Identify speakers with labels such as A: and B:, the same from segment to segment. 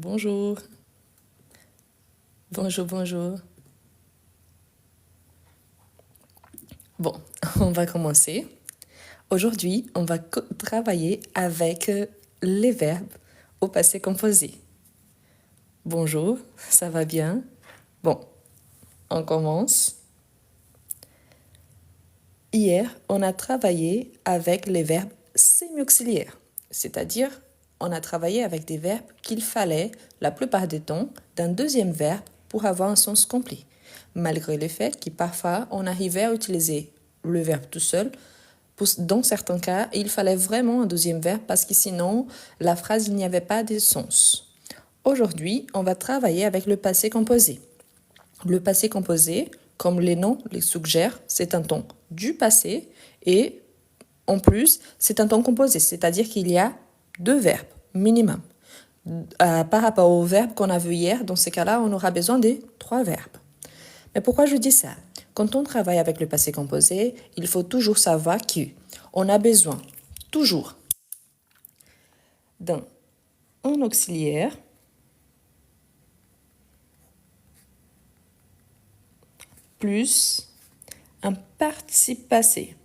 A: Bonjour, bonjour. Bon, on va commencer. Aujourd'hui, on va travailler avec les verbes au passé composé. Bonjour, ça va bien? Bon, on commence. Hier, on a travaillé avec les verbes semi-auxiliaires, c'est-à-dire on a travaillé avec des verbes qu'il fallait, la plupart du temps, d'un deuxième verbe pour avoir un sens complet, malgré le fait que parfois on arrivait à utiliser le verbe tout seul. Dans certains cas, il fallait vraiment un deuxième verbe parce que sinon, la phrase, il n'y avait pas de sens. Aujourd'hui, on va travailler avec le passé composé. Le passé composé, comme les noms le suggèrent, c'est un temps du passé et en plus, c'est un temps composé, c'est-à-dire qu'il y a deux verbes minimum. Par rapport au verbe qu'on a vu hier, dans ces cas-là, on aura besoin de trois verbes. Mais pourquoi je dis ça? Quand on travaille avec le passé composé, il faut toujours savoir qu'on a besoin toujours d'un auxiliaire plus un participe passé.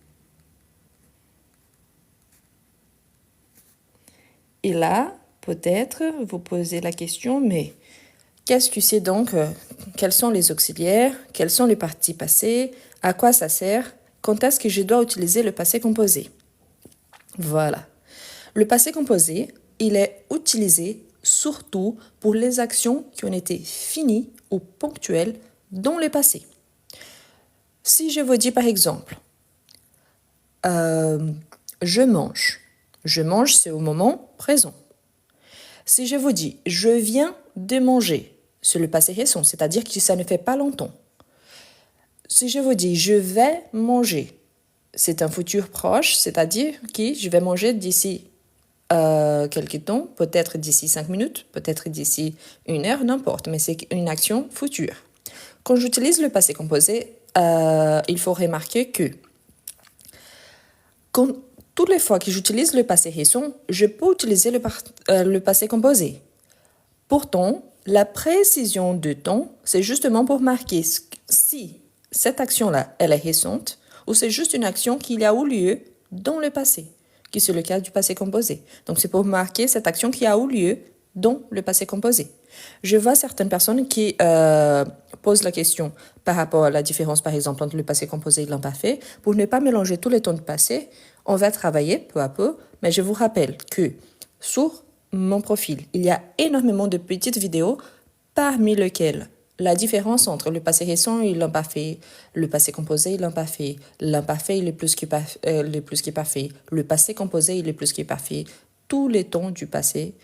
A: Et là, peut-être, vous posez la question, mais qu'est-ce que c'est donc? Quels sont les auxiliaires? Quels sont les participes passés? À quoi ça sert? Quand est-ce que je dois utiliser le passé composé? Voilà. Le passé composé, il est utilisé surtout pour les actions qui ont été finies ou ponctuelles dans le passé. Si je vous dis par exemple, je mange. Je mange, c'est au moment présent. Si je vous dis, je viens de manger, c'est le passé récent, c'est-à-dire que ça ne fait pas longtemps. Si je vous dis, je vais manger, c'est un futur proche, c'est-à-dire que je vais manger d'ici quelques temps, peut-être d'ici 5 minutes, peut-être d'ici 1 heure, n'importe, mais c'est une action future. Quand j'utilise le passé composé, il faut remarquer que toutes les fois que j'utilise le passé récent, je peux utiliser le passé composé. Pourtant, la précision de temps, c'est justement pour marquer si cette action-là, elle est récente ou c'est juste une action qui a eu lieu dans le passé, qui c'est le cas du passé composé. Donc, c'est pour marquer cette action qui a eu lieu dans le passé composé. Je vois certaines personnes qui posent la question par rapport à la différence, par exemple, entre le passé composé et l'imparfait. Pour ne pas mélanger tous les temps de passé, on va travailler peu à peu, mais je vous rappelle que sur mon profil, il y a énormément de petites vidéos parmi lesquelles la différence entre le passé récent et l'imparfait, le passé composé et l'imparfait est le plus que parfait, le passé composé est le plus que parfait, tous les temps du passé.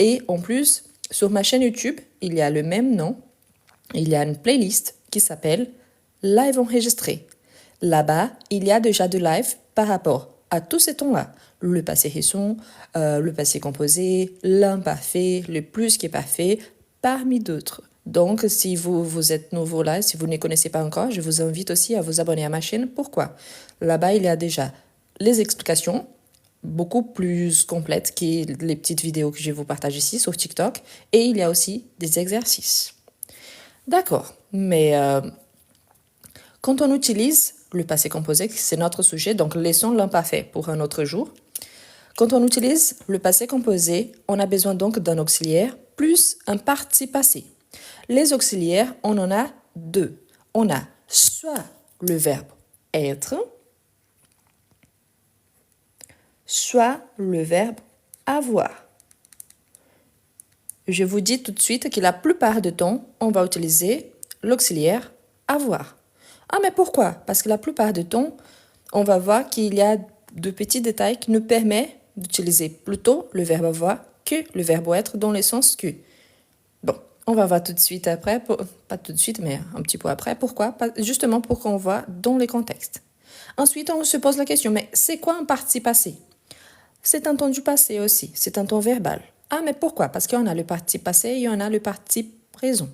A: Et en plus, sur ma chaîne YouTube, il y a le même nom, il y a une playlist qui s'appelle Live enregistré. Là-bas, il y a déjà de live par rapport à tous ces temps-là. Le passé récent, le passé composé, l'imparfait, le plus qui parfait, parmi d'autres. Donc, si vous êtes nouveau là, si vous ne connaissez pas encore, je vous invite aussi à vous abonner à ma chaîne. Pourquoi? Là-bas, il y a déjà les explications, beaucoup plus complètes que les petites vidéos que je vous partage ici sur TikTok. Et il y a aussi des exercices. D'accord, mais quand on utilise le passé composé, c'est notre sujet, donc laissons l'imparfait pour un autre jour. Quand on utilise le passé composé, on a besoin donc d'un auxiliaire plus un participe passé. Les auxiliaires, on en a deux. On a soit le verbe être, soit le verbe avoir. Je vous dis tout de suite que la plupart du temps, on va utiliser l'auxiliaire avoir. Ah, mais pourquoi? Parce que la plupart du temps, on va voir qu'il y a de petits détails qui nous permettent d'utiliser plutôt le verbe avoir que le verbe être dans le sens que. Bon, on va voir tout de suite après, pas tout de suite, mais un petit peu après. Pourquoi? Justement pour qu'on voit dans les contextes. Ensuite, on se pose la question, mais c'est quoi un participe passé? C'est un temps du passé aussi, c'est un temps verbal. Ah, mais pourquoi? Parce qu'on a le participe passé et on a le participe présent.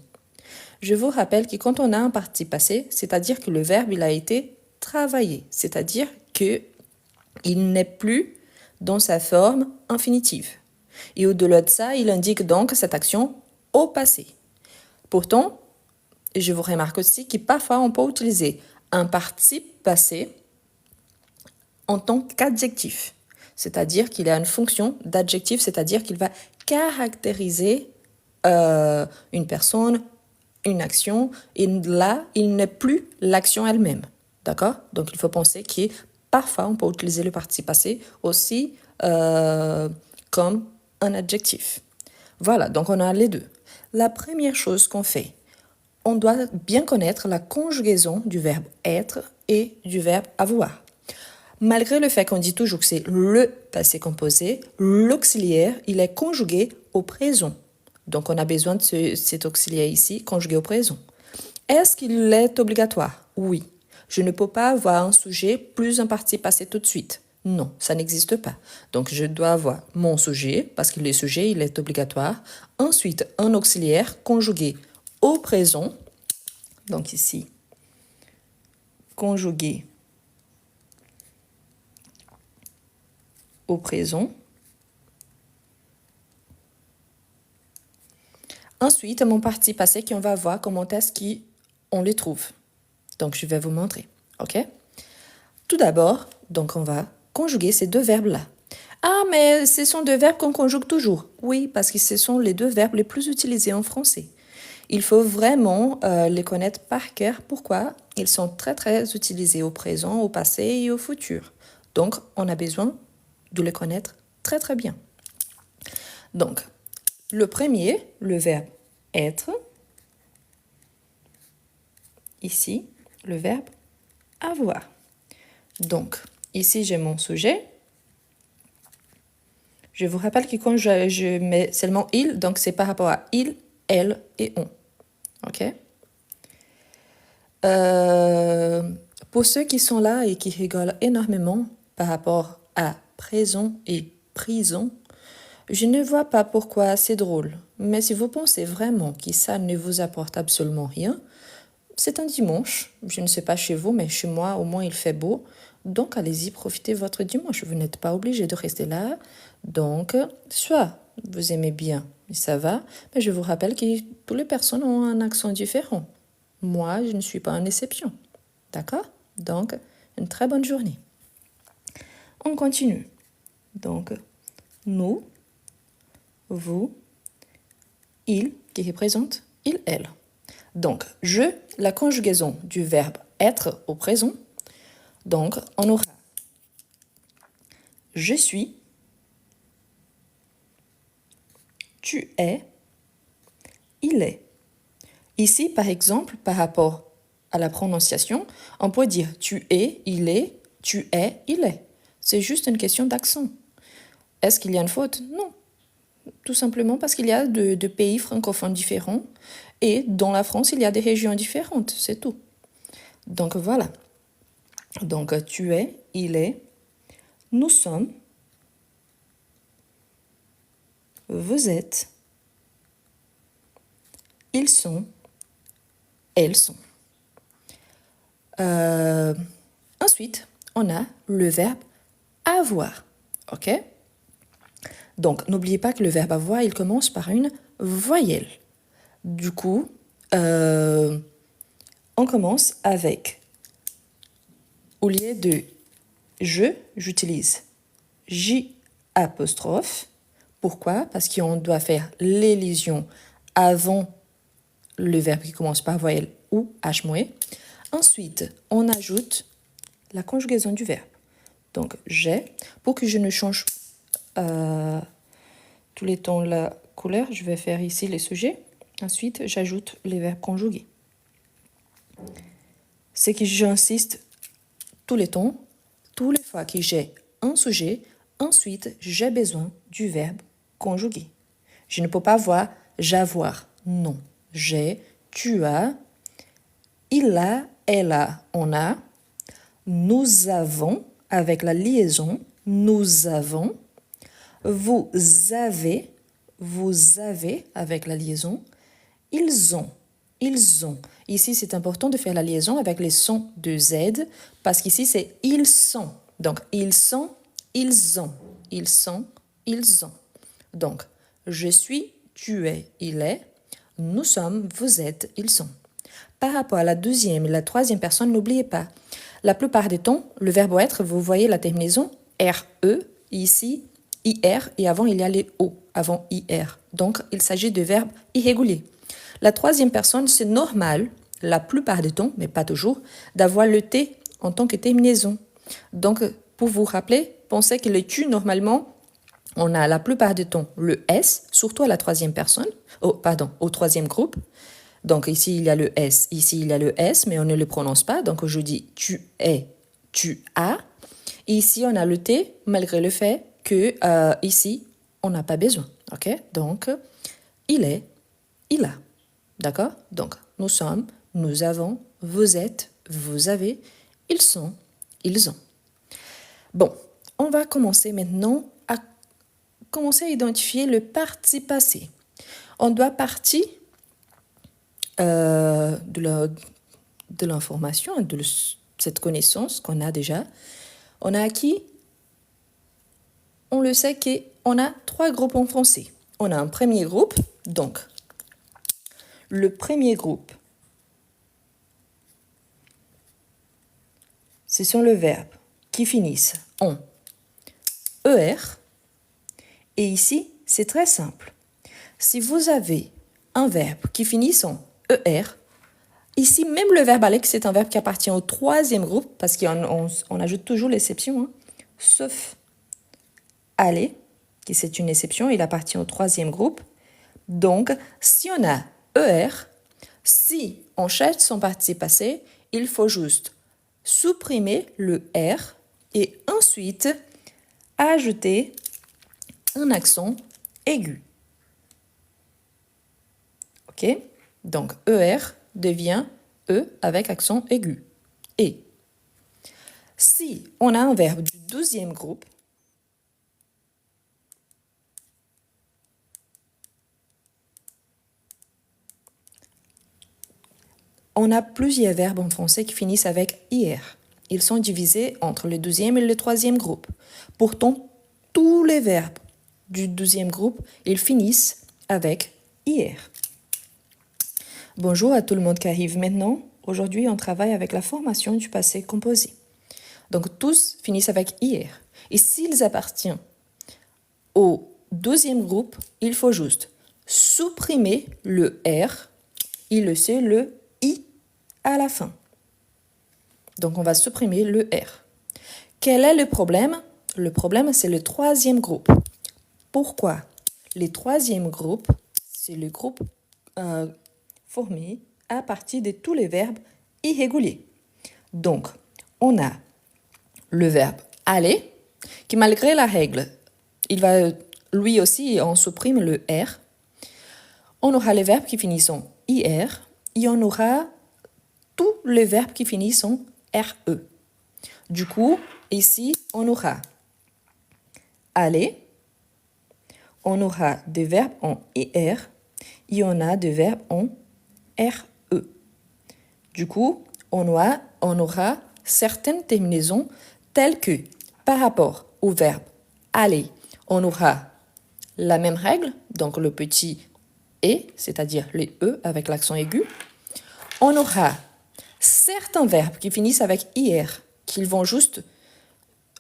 A: Je vous rappelle que quand on a un participe passé, c'est-à-dire que le verbe il a été travaillé, c'est-à-dire que il n'est plus dans sa forme infinitive. Et au-delà de ça, il indique donc que cette action au passé. Pourtant, je vous remarque aussi que parfois on peut utiliser un participe passé en tant qu'adjectif. C'est-à-dire qu'il a une fonction d'adjectif, c'est-à-dire qu'il va caractériser une personne, une action, et là, il n'est plus l'action elle-même. D'accord? Donc, il faut penser que parfois, on peut utiliser le participe passé aussi comme un adjectif. Voilà, donc on a les deux. La première chose qu'on fait, on doit bien connaître la conjugaison du verbe être et du verbe avoir. Malgré le fait qu'on dit toujours que c'est le passé composé, l'auxiliaire, il est conjugué au présent. Donc, on a besoin de cet auxiliaire ici, conjugué au présent. Est-ce qu'il est obligatoire? Oui. Je ne peux pas avoir un sujet plus un participe passé tout de suite. Non, ça n'existe pas. Donc, je dois avoir mon sujet, parce que le sujet, il est obligatoire. Ensuite, un auxiliaire conjugué au présent. Donc, ici, conjugué au présent. Ensuite, mon participe passé qu'on va voir comment est-ce qu'on les trouve. Donc, je vais vous montrer. OK? Tout d'abord, donc on va conjuguer ces deux verbes-là. Ah, mais ce sont deux verbes qu'on conjugue toujours. Oui, parce que ce sont les deux verbes les plus utilisés en français. Il faut vraiment les connaître par cœur. Pourquoi? Ils sont très, très utilisés au présent, au passé et au futur. Donc, on a besoin de les connaître très, très bien. Donc, le premier, le verbe être. Ici, le verbe avoir. Donc, ici, j'ai mon sujet. Je vous rappelle que quand je mets seulement il, donc c'est par rapport à il, elle et on. OK? Pour ceux qui sont là et qui rigolent énormément par rapport à présent et prison, je ne vois pas pourquoi c'est drôle. Mais si vous pensez vraiment que ça ne vous apporte absolument rien, c'est un dimanche. Je ne sais pas chez vous, mais chez moi, au moins, il fait beau. Donc, allez-y, profitez votre dimanche. Vous n'êtes pas obligé de rester là. Donc, soit vous aimez bien, et ça va, mais je vous rappelle que toutes les personnes ont un accent différent. Moi, je ne suis pas une exception. D'accord? Donc, une très bonne journée. On continue. Donc, nous, vous, il, qui représente il, elle. Donc, la conjugaison du verbe être au présent. Donc, on aura je suis, tu es, il est. Ici, par exemple, par rapport à la prononciation, on peut dire tu es, il est, tu es, il est. C'est juste une question d'accent. Est-ce qu'il y a une faute? Non. Tout simplement parce qu'il y a de pays francophones différents et dans la France, il y a des régions différentes, c'est tout. Donc voilà. Donc tu es, il est, nous sommes, vous êtes, ils sont, elles sont. Ensuite, on a le verbe avoir. OK? Donc, n'oubliez pas que le verbe avoir, il commence par une voyelle. Du coup, on commence avec, au lieu de j'utilise J apostrophe. Pourquoi? Parce qu'on doit faire l'élision avant le verbe qui commence par voyelle ou H muet. Ensuite, on ajoute la conjugaison du verbe. Donc, j'ai, pour que je ne change tous les temps la couleur, je vais faire ici les sujets. Ensuite, j'ajoute les verbes conjugués. C'est que j'insiste tous les temps, toutes les fois que j'ai un sujet, ensuite, j'ai besoin du verbe conjugué. Je ne peux pas voir j'avoir. Non. J'ai, tu as, il a, elle a, on a. Nous avons, avec la liaison, nous avons. Vous avez, avec la liaison. Ils ont. Ici, c'est important de faire la liaison avec les sons de Z, parce qu'ici, c'est ils sont. Donc, ils sont, ils ont. Ils sont, ils ont. Donc, je suis, tu es, il est. Nous sommes, vous êtes, ils sont. Par rapport à la deuxième et la troisième personne, n'oubliez pas, la plupart des temps, le verbe être, vous voyez la terminaison RE, ici IR, et avant il y a les O, avant IR. Donc, il s'agit de verbes irréguliers. La troisième personne, c'est normal, la plupart des temps, mais pas toujours, d'avoir le T en tant que terminaison. Donc, pour vous rappeler, pensez que le tu, normalement, on a la plupart du temps le S, surtout à la troisième personne, au troisième groupe. Donc ici, il y a le S, ici, il y a le S, mais on ne le prononce pas. Donc je dis tu es, tu as. Et ici, on a le T, malgré le fait que ici, on n'a pas besoin. OK? Donc, il est, il a. D'accord? Donc, nous sommes, nous avons, vous êtes, vous avez, ils sont, ils ont. Bon, on va commencer maintenant à identifier le participe passé. On doit partir de l'information, de cette connaissance qu'on a déjà. On a acquis, on le sait qu'on a 3 groupes en français. On a un premier groupe, donc le premier groupe, ce sont les verbes qui finissent en ER. Et ici, c'est très simple. Si vous avez un verbe qui finit en ER, ici, même le verbe aller, c'est un verbe qui appartient au troisième groupe, parce qu'on ajoute toujours l'exception, hein, sauf aller, qui c'est une exception, il appartient au troisième groupe. Donc, si on a ER, si on cherche son participe passé, il faut juste supprimer le R et ensuite ajouter un accent aigu. OK? Donc, ER devient E avec accent aigu. Et si on a un verbe du deuxième groupe, on a plusieurs verbes en français qui finissent avec IR. Ils sont divisés entre le deuxième et le troisième groupe. Pourtant, tous les verbes du deuxième groupe, ils finissent avec IR. Bonjour à tout le monde qui arrive maintenant. Aujourd'hui, on travaille avec la formation du passé composé. Donc, tous finissent avec IR. Et s'ils appartiennent au deuxième groupe, il faut juste supprimer le R et laisser le I à la fin. Donc, on va supprimer le R. Quel est le problème? Le problème, c'est le troisième groupe. Pourquoi? Le troisième groupe, c'est le groupe formé à partir de tous les verbes irréguliers. Donc, on a le verbe aller, qui malgré la règle, il va lui aussi, on supprime le R. On aura les verbes qui finissent en IR et on aura tous les verbes qui finissent en RE. Du coup, ici, on aura aller, on aura des verbes en IR et on a des verbes en RE. Du coup, on aura certaines terminaisons telles que, par rapport au verbe aller, on aura la même règle, donc le petit et, c'est-à-dire les E avec l'accent aigu. On aura certains verbes qui finissent avec IR,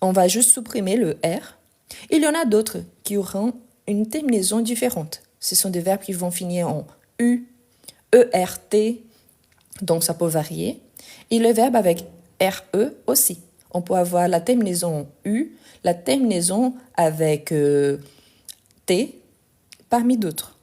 A: on va juste supprimer le R. Il y en a d'autres qui auront une terminaison différente. Ce sont des verbes qui vont finir en U, ERT, donc ça peut varier. Et le verbe avec RE aussi. On peut avoir la terminaison U, la terminaison avec T, parmi d'autres.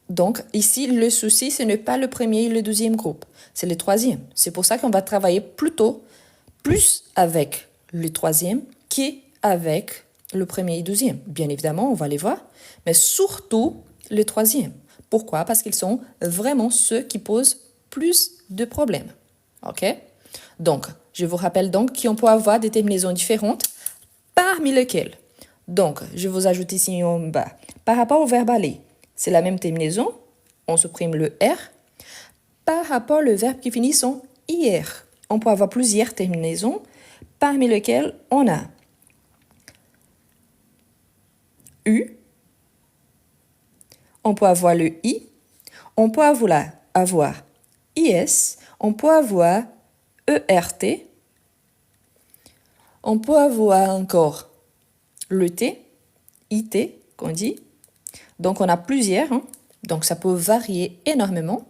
A: Donc ici, le souci, ce n'est pas le premier et le deuxième groupe, c'est le troisième. C'est pour ça qu'on va travailler plus avec le troisième qu'avec le premier et deuxième. Bien évidemment, on va les voir, mais surtout le troisième. Pourquoi? Parce qu'ils sont vraiment ceux qui posent plus de problèmes. OK? Donc, je vous rappelle donc qu'on peut avoir des terminaisons différentes, parmi lesquelles. Donc, je vous ajoute ici en bas. Par rapport au verbe aller, c'est la même terminaison. On supprime le R. Par rapport au verbe qui finit en IR, on peut avoir plusieurs terminaisons, parmi lesquelles on a U. On peut avoir le I. On peut avoir IS, on peut avoir ERT, on peut avoir encore le T, IT, qu'on dit. Donc, on a plusieurs, hein. Donc ça peut varier énormément.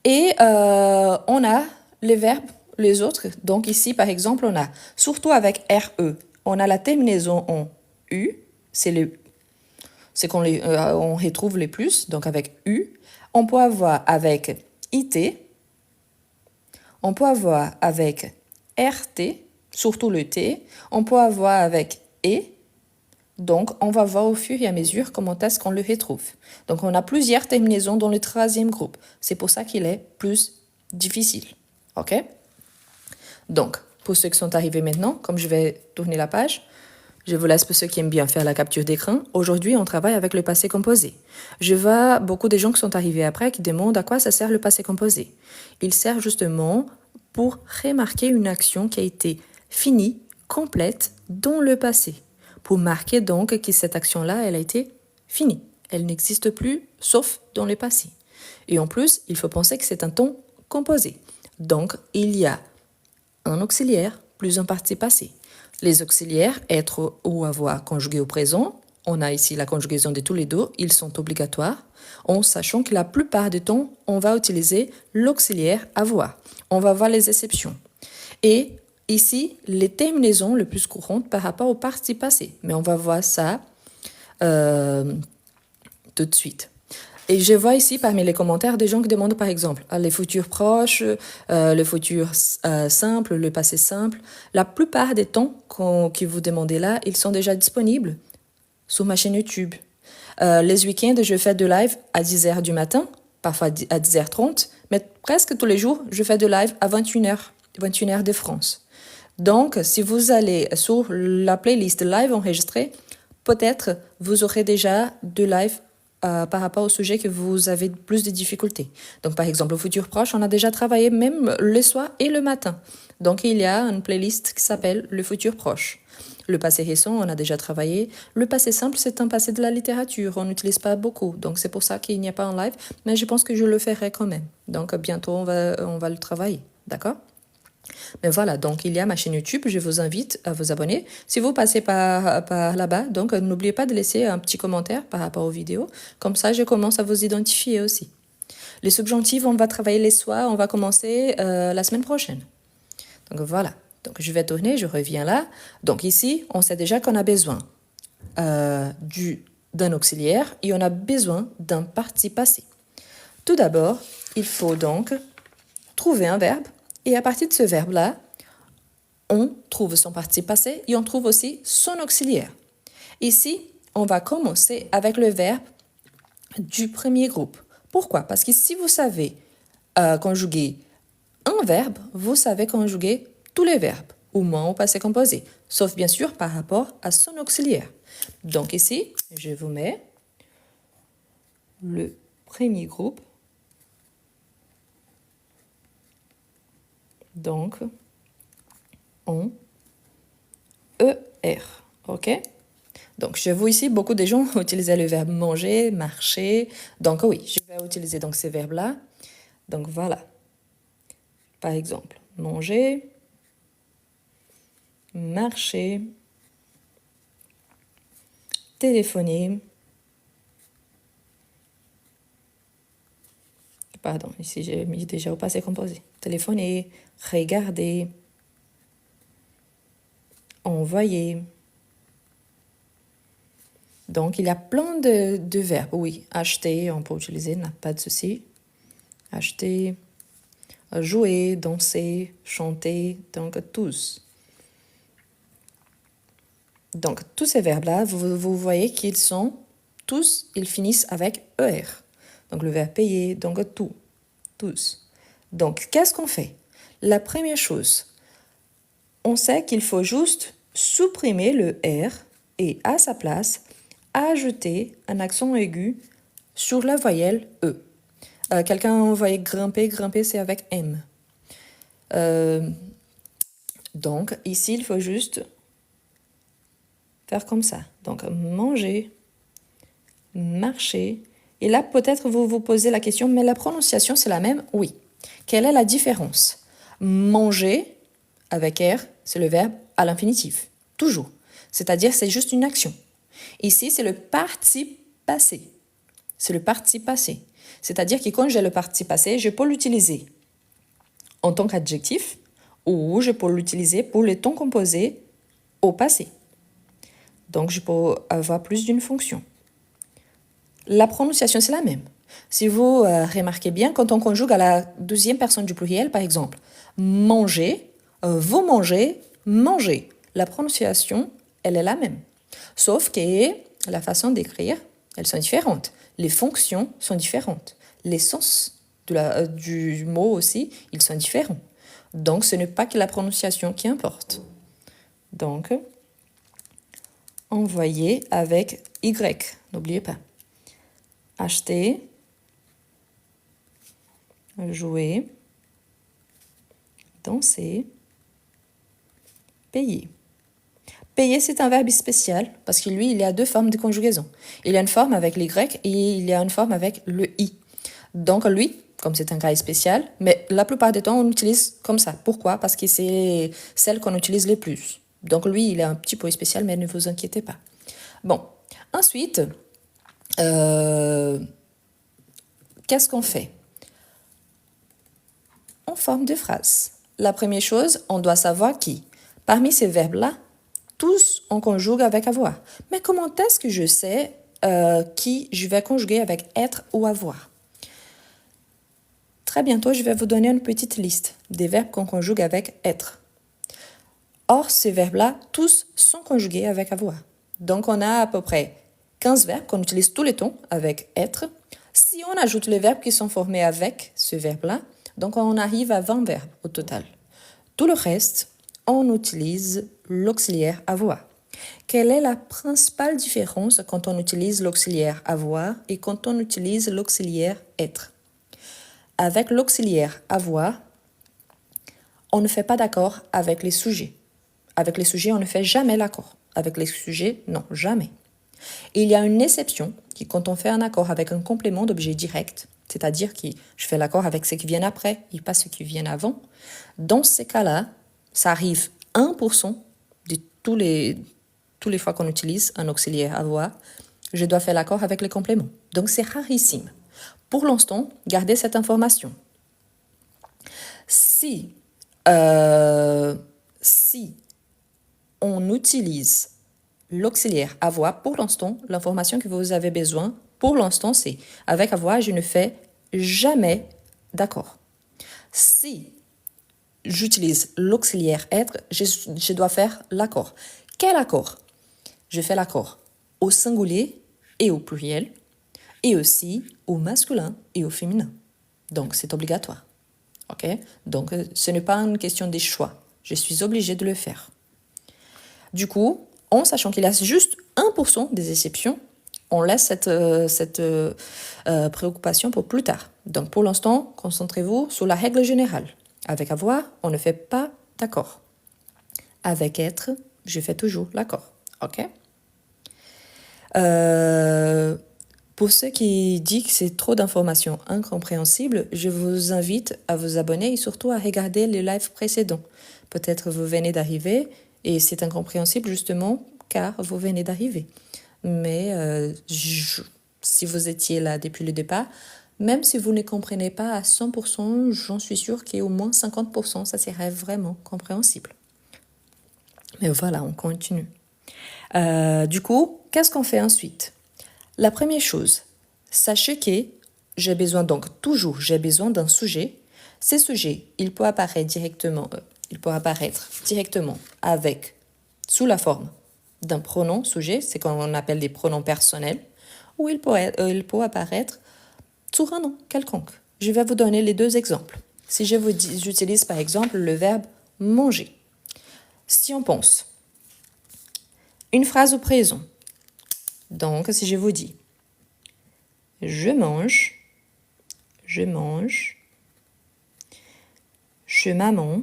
A: Et on a les verbes, les autres. Donc ici, par exemple, on a, surtout avec RE, on a la terminaison en U, c'est qu'on on retrouve les plus, donc avec U. On peut avoir avec IT, on peut avoir avec RT, surtout le T, on peut avoir avec E. Donc, on va voir au fur et à mesure comment est-ce qu'on le retrouve. Donc, on a plusieurs terminaisons dans le troisième groupe. C'est pour ça qu'il est plus difficile. OK? Donc, pour ceux qui sont arrivés maintenant, comme je vais tourner la page, je vous laisse pour ceux qui aiment bien faire la capture d'écran. Aujourd'hui, on travaille avec le passé composé. Je vois beaucoup de gens qui sont arrivés après qui demandent à quoi ça sert le passé composé. Il sert justement pour remarquer une action qui a été finie, complète, dans le passé. Pour marquer donc que cette action-là, elle a été finie. Elle n'existe plus, sauf dans le passé. Et en plus, il faut penser que c'est un temps composé. Donc, il y a un auxiliaire plus un participe passé. Les auxiliaires, être ou avoir conjugués au présent, on a ici la conjugaison de tous les deux, ils sont obligatoires, en sachant que la plupart du temps, on va utiliser l'auxiliaire avoir. On va voir les exceptions. Et ici, les terminaisons les plus courantes par rapport au participe passé. Mais on va voir ça tout de suite. Et je vois ici parmi les commentaires des gens qui demandent par exemple les futurs proches, le futur simple, le passé simple. La plupart des temps que vous demandez là, ils sont déjà disponibles sur ma chaîne YouTube. Les week-ends, je fais de live à 10h du matin, parfois à 10h30, mais presque tous les jours, je fais de live à 21h, 21h de France. Donc, si vous allez sur la playlist live enregistrée, peut-être vous aurez déjà de live par rapport au sujet que vous avez plus de difficultés. Donc, par exemple, au futur proche, on a déjà travaillé même le soir et le matin. Donc, il y a une playlist qui s'appelle le futur proche. Le passé récent, on a déjà travaillé. Le passé simple, c'est un passé de la littérature. On n'utilise pas beaucoup. Donc, c'est pour ça qu'il n'y a pas en live. Mais je pense que je le ferai quand même. Donc, bientôt, on va le travailler. D'accord ? Mais voilà, donc il y a ma chaîne YouTube, je vous invite à vous abonner. Si vous passez par là-bas, donc n'oubliez pas de laisser un petit commentaire par rapport aux vidéos. Comme ça, je commence à vous identifier aussi. Les subjonctifs, on va travailler les soirs, on va commencer la semaine prochaine. Donc voilà, donc je vais tourner, je reviens là. Donc ici, on sait déjà qu'on a besoin d'un auxiliaire et on a besoin d'un participe passé. Tout d'abord, il faut donc trouver un verbe. Et à partir de ce verbe-là, on trouve son participe passé et on trouve aussi son auxiliaire. Ici, on va commencer avec le verbe du premier groupe. Pourquoi? Parce que si vous savez conjuguer un verbe, vous savez conjuguer tous les verbes, au moins au passé composé, sauf bien sûr par rapport à son auxiliaire. Donc ici, je vous mets le premier groupe. Donc, en ER. OK? Donc, chez vous ici, beaucoup de gens utilisaient le verbe manger, marcher. Donc, oui, je vais utiliser donc ces verbes-là. Donc, voilà. Par exemple, manger, marcher, téléphoner. Pardon, ici j'ai mis déjà au passé composé. Téléphoner, regarder, envoyer. Donc, il y a plein de verbes. Oui, acheter, on peut utiliser, n'a pas de souci. Acheter, jouer, danser, chanter, donc tous. Donc, tous ces verbes-là, vous voyez qu'ils sont tous, ils finissent avec ER. Donc, le verbe payer, donc tout, tous. Donc, qu'est-ce qu'on fait? La première chose, on sait qu'il faut juste supprimer le R et à sa place, ajouter un accent aigu sur la voyelle E. Quelqu'un voyait grimper, grimper c'est avec M. Donc ici, il faut juste faire comme ça. Donc manger, marcher Et là, peut-être vous vous posez la question, mais la prononciation, c'est la même? Oui. Quelle est la différence? Manger, avec R, c'est le verbe à l'infinitif. Toujours. C'est-à-dire, c'est juste une action. Ici, c'est le participe passé. C'est le participe passé. C'est-à-dire que quand j'ai le participe passé, je peux l'utiliser en tant qu'adjectif ou je peux l'utiliser pour le temps composé au passé. Donc, je peux avoir plus d'une fonction. La prononciation, c'est la même. Si vous remarquez bien, quand on conjugue à la deuxième personne du pluriel, par exemple, manger, vous mangez, mangez. La prononciation, elle est la même. Sauf que la façon d'écrire, elles sont différentes. Les fonctions sont différentes. Les sens du mot aussi, ils sont différents. Donc, ce n'est pas que la prononciation qui importe. Donc, envoyer avec Y, n'oubliez pas. Acheter, jouer, danser, payer. Payer, c'est un verbe spécial parce que lui, il y a deux formes de conjugaison. Il y a une forme avec l'Y et il y a une forme avec le I. Donc lui, comme c'est un cas spécial, mais la plupart du temps, on utilise comme ça. Pourquoi? Parce que c'est celle qu'on utilise le plus. Donc lui, il est un petit peu spécial, mais ne vous inquiétez pas. Bon, ensuite, qu'est-ce qu'on fait? En forme de phrase. La première chose, on doit savoir qui. Parmi ces verbes-là, tous on conjugue avec avoir. Mais comment est-ce que je sais qui je vais conjuguer avec être ou avoir? Très bientôt, je vais vous donner une petite liste des verbes qu'on conjugue avec être. Or, ces verbes-là, tous sont conjugués avec avoir. Donc, on a à peu près 15 verbes qu'on utilise tous les temps avec être. Si on ajoute les verbes qui sont formés avec ce verbe-là, donc on arrive à 20 verbes au total. Tout le reste, on utilise l'auxiliaire avoir. Quelle est la principale différence quand on utilise l'auxiliaire avoir et quand on utilise l'auxiliaire être? Avec l'auxiliaire avoir, on ne fait pas d'accord avec les sujets. Avec les sujets, on ne fait jamais l'accord. Avec les sujets, non, jamais. Il y a une exception qui, quand on fait un accord avec un complément d'objet direct, c'est-à-dire que je fais l'accord avec ce qui vient après et pas ce qui vient avant, dans ces cas-là, ça arrive 1% de tous les fois qu'on utilise un auxiliaire avoir, je dois faire l'accord avec les compléments. Donc c'est rarissime. Pour l'instant, gardez cette information. Si on utilise l'auxiliaire avoir, pour l'instant, l'information que vous avez besoin, pour l'instant, c'est avec avoir, je ne fais jamais d'accord. Si j'utilise l'auxiliaire être, je dois faire l'accord. Quel accord? Je fais l'accord au singulier et au pluriel, et aussi au masculin et au féminin. Donc, c'est obligatoire. OK? Donc, ce n'est pas une question des choix. Je suis obligée de le faire. Du coup, en sachant qu'il y a juste 1% des exceptions, on laisse cette préoccupation pour plus tard. Donc, pour l'instant, concentrez-vous sur la règle générale. Avec avoir, on ne fait pas d'accord. Avec être, je fais toujours l'accord. OK? Pour ceux qui disent que c'est trop d'informations incompréhensibles, je vous invite à vous abonner et surtout à regarder les lives précédents. Peut-être vous venez d'arriver et c'est incompréhensible justement car vous venez d'arriver. Mais si vous étiez là depuis le départ, même si vous ne comprenez pas à 100%, j'en suis sûre qu'au moins 50%, ça serait vraiment compréhensible. Mais voilà, on continue. Du coup, qu'est-ce qu'on fait ensuite? La première chose, sachez que j'ai besoin d'un sujet. Ce sujet, il peut apparaître directement avec, sous la forme d'un pronom sujet, c'est qu'on appelle des pronoms personnels, ou il peut apparaître sur un nom quelconque. Je vais vous donner les deux exemples. Si j'utilise par exemple le verbe manger. Si on pense une phrase au présent. Donc, si je vous dis je mange, chez maman,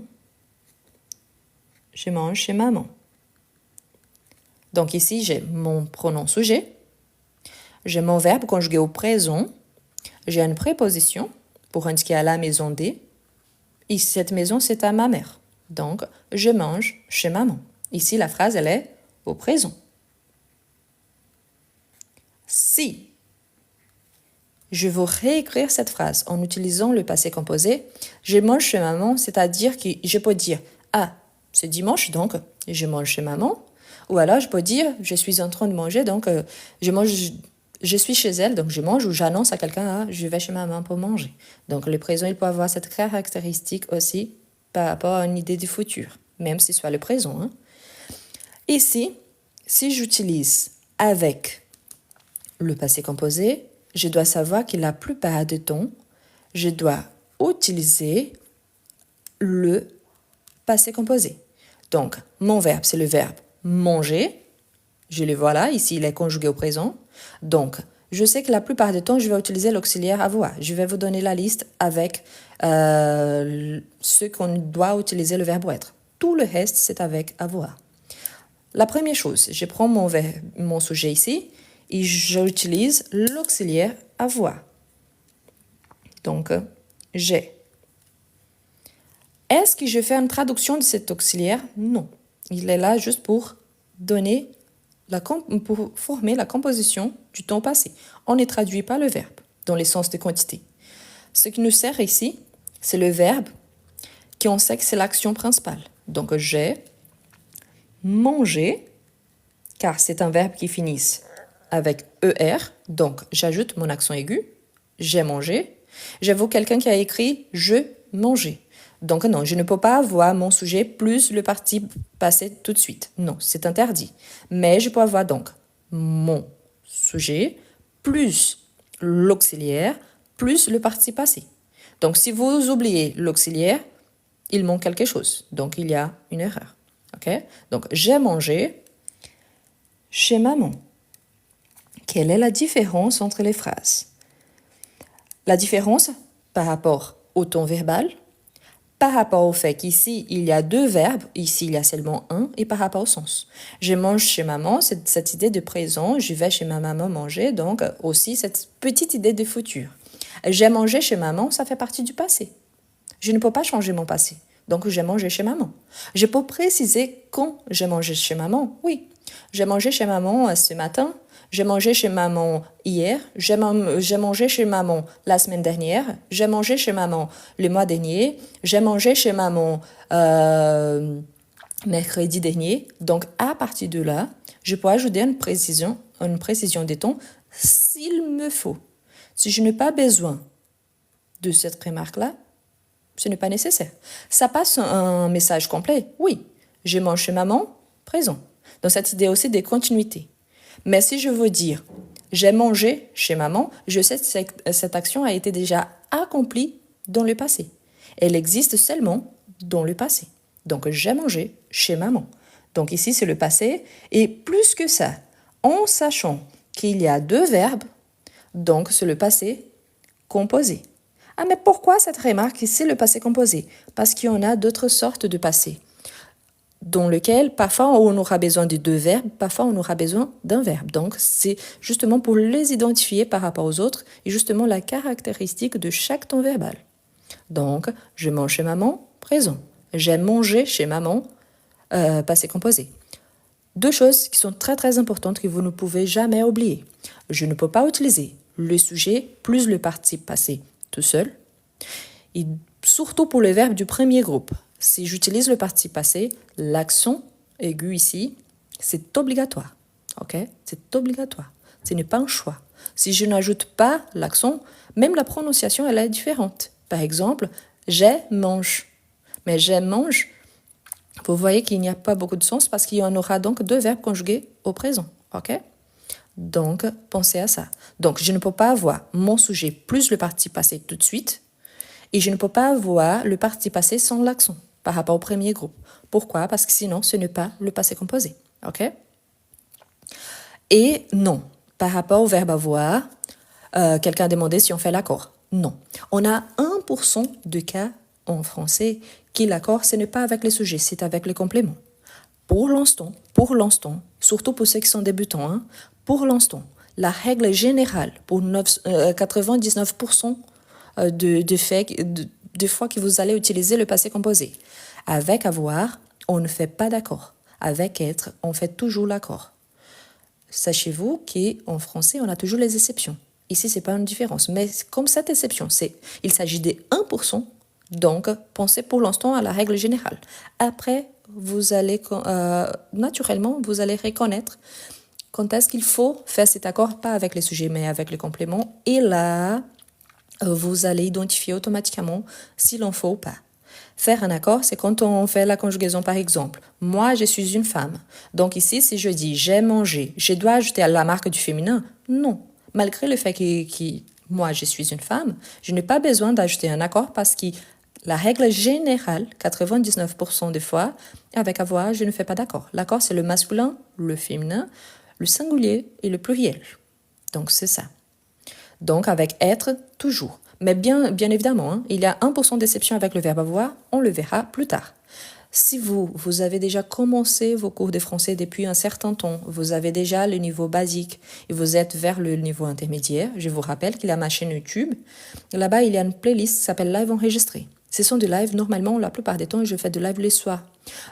A: je mange chez maman. Donc ici, j'ai mon pronom sujet, J'ai mon verbe conjugué au présent. J'ai une préposition pour indiquer à la maison des. Et cette maison, c'est à ma mère. Donc, je mange chez maman. Ici, la phrase, elle est au présent. Si je veux réécrire cette phrase en utilisant le passé composé, je mange chez maman, c'est-à-dire que je peux dire « Ah, c'est dimanche, donc je mange chez maman ». Ou alors, je peux dire « Je suis en train de manger, donc je suis chez elle, donc je mange » ou j'annonce à quelqu'un « Ah, je vais chez maman pour manger ». Donc, le présent, il peut avoir cette caractéristique aussi par rapport à une idée du futur, même si ce soit le présent. Hein. Ici, si j'utilise « avec » le passé composé, je dois savoir que la plupart du temps, je dois utiliser le passé composé. Donc, mon verbe, c'est le verbe manger. Je le vois là, ici, il est conjugué au présent. Donc, je sais que la plupart du temps, je vais utiliser l'auxiliaire avoir. Je vais vous donner la liste avec ce qu'on doit utiliser le verbe être. Tout le reste, c'est avec avoir. La première chose, je prends mon sujet ici et j'utilise l'auxiliaire avoir. Donc, j'ai. Est-ce que je fais une traduction de cet auxiliaire? Non. Il est là juste pour pour former la composition du temps passé. On ne traduit pas le verbe dans le sens de quantité. Ce qui nous sert ici, c'est le verbe qui on sait que c'est l'action principale. Donc, j'ai mangé, car c'est un verbe qui finit avec ER, donc j'ajoute mon accent aigu, j'ai mangé. J'avoue quelqu'un qui a écrit je mangeais. Donc non, je ne peux pas avoir mon sujet plus le participe passé tout de suite. Non, c'est interdit. Mais je peux avoir donc mon sujet plus l'auxiliaire plus le participe passé. Donc si vous oubliez l'auxiliaire, il manque quelque chose. Donc il y a une erreur. Okay? Donc j'ai mangé chez maman. Quelle est la différence entre les phrases? La différence par rapport au ton verbal, par rapport au fait qu'ici, il y a deux verbes, ici, il y a seulement un, et par rapport au sens. Je mange chez maman, c'est cette idée de présent, je vais chez ma maman manger, donc aussi cette petite idée de futur. J'ai mangé chez maman, ça fait partie du passé. Je ne peux pas changer mon passé, donc j'ai mangé chez maman. Je peux préciser quand j'ai mangé chez maman, oui. J'ai mangé chez maman ce matin, j'ai mangé chez maman hier, j'ai mangé chez maman la semaine dernière, j'ai mangé chez maman le mois dernier, j'ai mangé chez maman mercredi dernier. Donc, à partir de là, je peux ajouter une précision des temps s'il me faut. Si je n'ai pas besoin de cette remarque-là, ce n'est pas nécessaire. Ça passe un message complet. Oui, je mange chez maman, présent. Donc, cette idée aussi de continuité. Mais si je veux dire « j'ai mangé chez maman », je sais que cette action a été déjà accomplie dans le passé. Elle existe seulement dans le passé. Donc, j'ai mangé chez maman. Donc, ici, c'est le passé. Et plus que ça, en sachant qu'il y a deux verbes, donc c'est le passé composé. Ah, mais pourquoi cette remarque, c'est le passé composé? Parce qu'il y en a d'autres sortes de passé, dans lequel parfois on aura besoin de deux verbes, parfois on aura besoin d'un verbe. Donc, c'est justement pour les identifier par rapport aux autres et justement la caractéristique de chaque temps verbal. Donc, je mange chez maman, présent. J'ai mangé chez maman, passé composé. Deux choses qui sont très très importantes que vous ne pouvez jamais oublier. Je ne peux pas utiliser le sujet plus le participe passé tout seul. Et surtout pour les verbes du premier groupe. Si j'utilise le participe passé, l'accent aigu ici, c'est obligatoire. Ok? C'est obligatoire. Ce n'est pas un choix. Si je n'ajoute pas l'accent, même la prononciation, elle est différente. Par exemple, j'ai mange. Mais j'ai mange, vous voyez qu'il n'y a pas beaucoup de sens parce qu'il y en aura donc deux verbes conjugués au présent. Ok? Donc, pensez à ça. Donc, je ne peux pas avoir mon sujet plus le participe passé tout de suite et je ne peux pas avoir le participe passé sans l'accent par rapport au premier groupe. Pourquoi? Parce que sinon, ce n'est pas le passé composé. Ok? Et non, par rapport au verbe avoir, quelqu'un a demandé si on fait l'accord. Non. On a 1% de cas en français qui l'accord, ce n'est pas avec les sujets, c'est avec les compléments. Pour l'instant, surtout pour ceux qui sont débutants, pour l'instant, la règle générale pour 99% de fois que vous allez utiliser le passé composé. Avec avoir, on ne fait pas d'accord. Avec être, on fait toujours l'accord. Sachez-vous qu'en français, on a toujours les exceptions. Ici, ce n'est pas une différence. Mais comme cette exception, il s'agit des 1%, donc pensez pour l'instant à la règle générale. Après, vous allez naturellement, vous allez reconnaître quand est-ce qu'il faut faire cet accord, pas avec les sujets, mais avec les compléments. Et là, vous allez identifier automatiquement s'il en faut ou pas. Faire un accord, c'est quand on fait la conjugaison, par exemple. Moi, je suis une femme. Donc ici, si je dis j'ai mangé, je dois ajouter à la marque du féminin? Non. Malgré le fait que moi, je suis une femme, je n'ai pas besoin d'ajouter un accord parce que la règle générale, 99% des fois, avec avoir, je ne fais pas d'accord. L'accord, c'est le masculin, le féminin, le singulier et le pluriel. Donc, c'est ça. Donc, avec être, toujours. Mais bien évidemment, il y a 1% d'exception avec le verbe avoir, on le verra plus tard. Si vous avez déjà commencé vos cours de français depuis un certain temps, vous avez déjà le niveau basique et vous êtes vers le niveau intermédiaire, je vous rappelle qu'il y a ma chaîne YouTube. Là-bas, il y a une playlist qui s'appelle Live enregistré. Ce sont des lives, normalement, la plupart des temps, je fais des lives les soirs.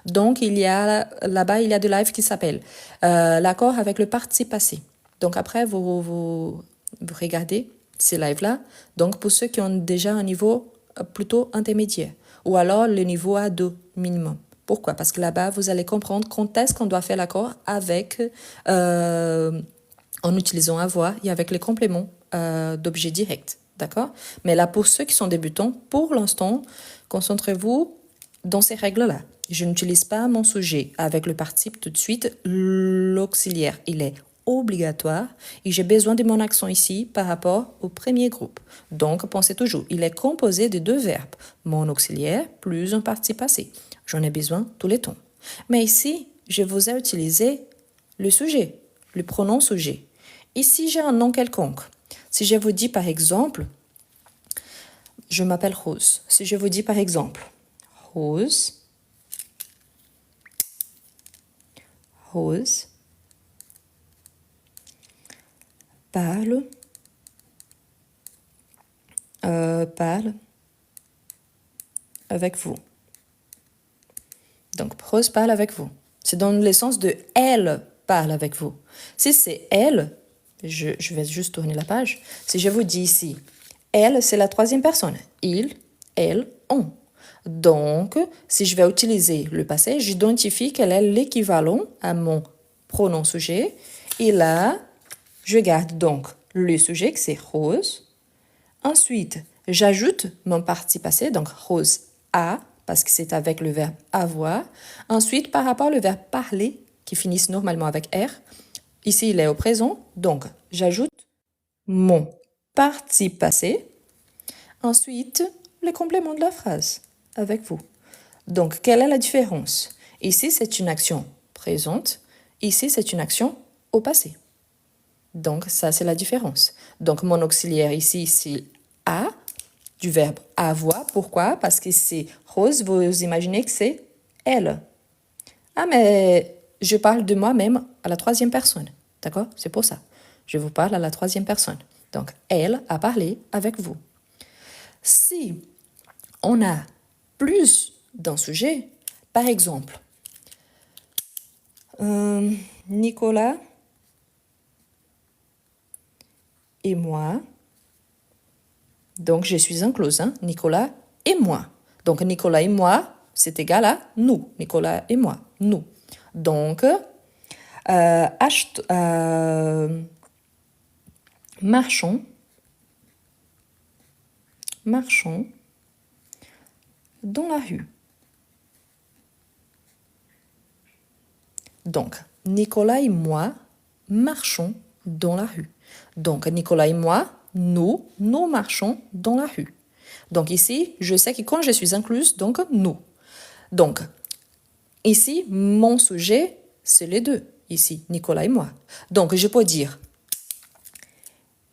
A: Donc, là-bas, il y a des lives qui s'appellent l'accord avec le participe passé. Donc, après, vous regardez ces lives-là. Donc, pour ceux qui ont déjà un niveau plutôt intermédiaire ou alors le niveau A2 minimum. Pourquoi? Parce que là-bas, vous allez comprendre quand est-ce qu'on doit faire l'accord avec, en utilisant avoir et avec les compléments d'objets directs. D'accord? Mais là, pour ceux qui sont débutants, pour l'instant, concentrez-vous dans ces règles-là. Je n'utilise pas mon sujet avec le participe tout de suite. L'auxiliaire, il est obligatoire et j'ai besoin de mon accent ici par rapport au premier groupe. Donc, pensez toujours, il est composé de deux verbes, mon auxiliaire plus un participe passé. J'en ai besoin tous les temps. Mais ici, je vous ai utilisé le sujet, le pronom sujet. Ici, j'ai un nom quelconque. Si je vous dis par exemple, je m'appelle Rose. Si je vous dis par exemple, Rose parle avec vous. Donc, Rose parle avec vous. C'est dans le sens de elle parle avec vous. Si c'est elle, je vais juste tourner la page. Si je vous dis ici, elle, c'est la troisième personne. Il, elle, on. Donc, si je vais utiliser le passé, j'identifie quel est l'équivalent à mon pronom sujet. Et là, je garde donc le sujet, que c'est Rose. Ensuite, j'ajoute mon participe passé, donc Rose a, parce que c'est avec le verbe avoir. Ensuite, par rapport au verbe parler, qui finissent normalement avec R, ici, il est au présent, donc j'ajoute mon participe passé. Ensuite, le complément de la phrase avec vous. Donc, quelle est la différence? Ici, c'est une action présente. Ici, c'est une action au passé. Donc, ça, c'est la différence. Donc, mon auxiliaire ici, c'est a, du verbe avoir. Pourquoi? Parce que c'est Rose, vous imaginez que c'est elle. Ah, mais je parle de moi-même à la troisième personne. D'accord? C'est pour ça. Je vous parle à la troisième personne. Donc, elle a parlé avec vous. Si on a plus d'un sujet, par exemple, Nicolas et moi, donc je suis incluse, hein, Nicolas et moi. Donc Nicolas et moi, c'est égal à nous, Nicolas et moi, nous. Donc, marchons dans la rue. Donc, Nicolas et moi marchons dans la rue. Donc, Nicolas et moi, nous marchons dans la rue. Donc ici, je sais que quand je suis incluse, donc nous. Donc, ici, mon sujet, c'est les deux. Ici, Nicolas et moi. Donc, je peux dire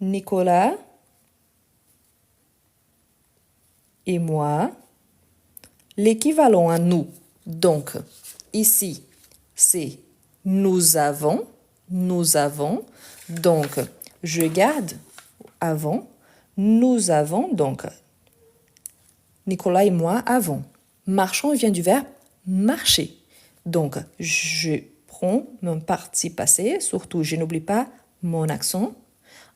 A: Nicolas et moi, l'équivalent à nous. Donc, ici, c'est nous avons. Donc, je garde avant. Nous avons donc Nicolas et moi avons. Marchons vient du verbe marcher. Donc, je prends mon participe passé, surtout je n'oublie pas mon accent.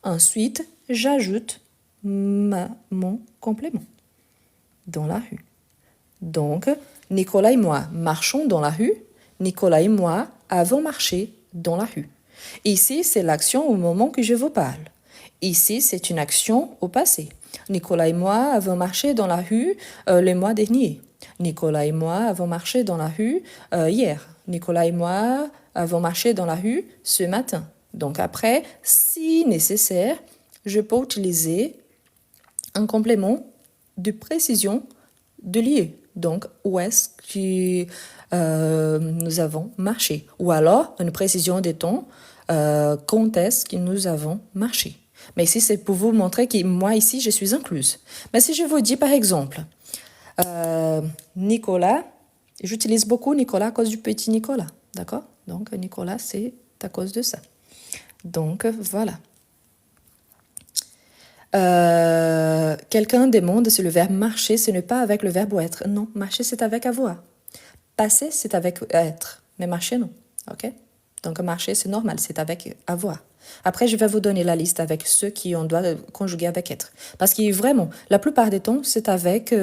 A: Ensuite, j'ajoute mon complément dans la rue. Donc, Nicolas et moi marchons dans la rue. Nicolas et moi avons marché dans la rue. Ici, c'est l'action au moment que je vous parle. Ici, c'est une action au passé. Nicolas et moi avons marché dans la rue le mois dernier. Nicolas et moi avons marché dans la rue hier. Nicolas et moi avons marché dans la rue ce matin. Donc après, si nécessaire, je peux utiliser un complément de précision de lieu. Donc, où est-ce que nous avons marché? Ou alors, une précision de temps, quand est-ce que nous avons marché? Mais ici, c'est pour vous montrer que moi, ici, je suis incluse. Mais si je vous dis, par exemple, Nicolas, j'utilise beaucoup Nicolas à cause du petit Nicolas, d'accord? Donc, Nicolas, c'est à cause de ça. Donc, voilà. Quelqu'un demande si le verbe marcher, ce n'est pas avec le verbe être. Non, marcher, c'est avec avoir. Passer, c'est avec être. Mais marcher, non. OK? Donc, marcher, c'est normal, c'est avec avoir. Après, je vais vous donner la liste avec ceux qui on doit conjuguer avec être. Parce que vraiment, la plupart des temps, c'est avec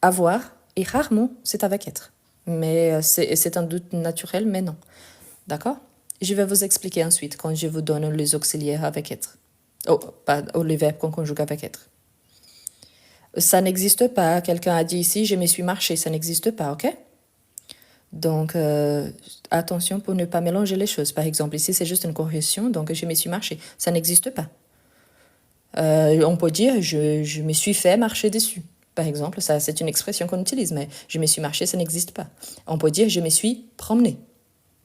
A: avoir et rarement, c'est avec être. Mais c'est un doute naturel, mais non. D'accord? Je vais vous expliquer ensuite quand je vous donne les auxiliaires avec être. Oh, pas les verbes qu'on conjugue avec être. Ça n'existe pas. Quelqu'un a dit ici, je me suis marché. Ça n'existe pas, ok? Donc, attention pour ne pas mélanger les choses. Par exemple, ici, c'est juste une correction, donc je me suis marché. Ça n'existe pas. On peut dire, je me suis fait marcher dessus. Par exemple, ça, c'est une expression qu'on utilise, mais je me suis marché, ça n'existe pas. On peut dire, je me suis promené.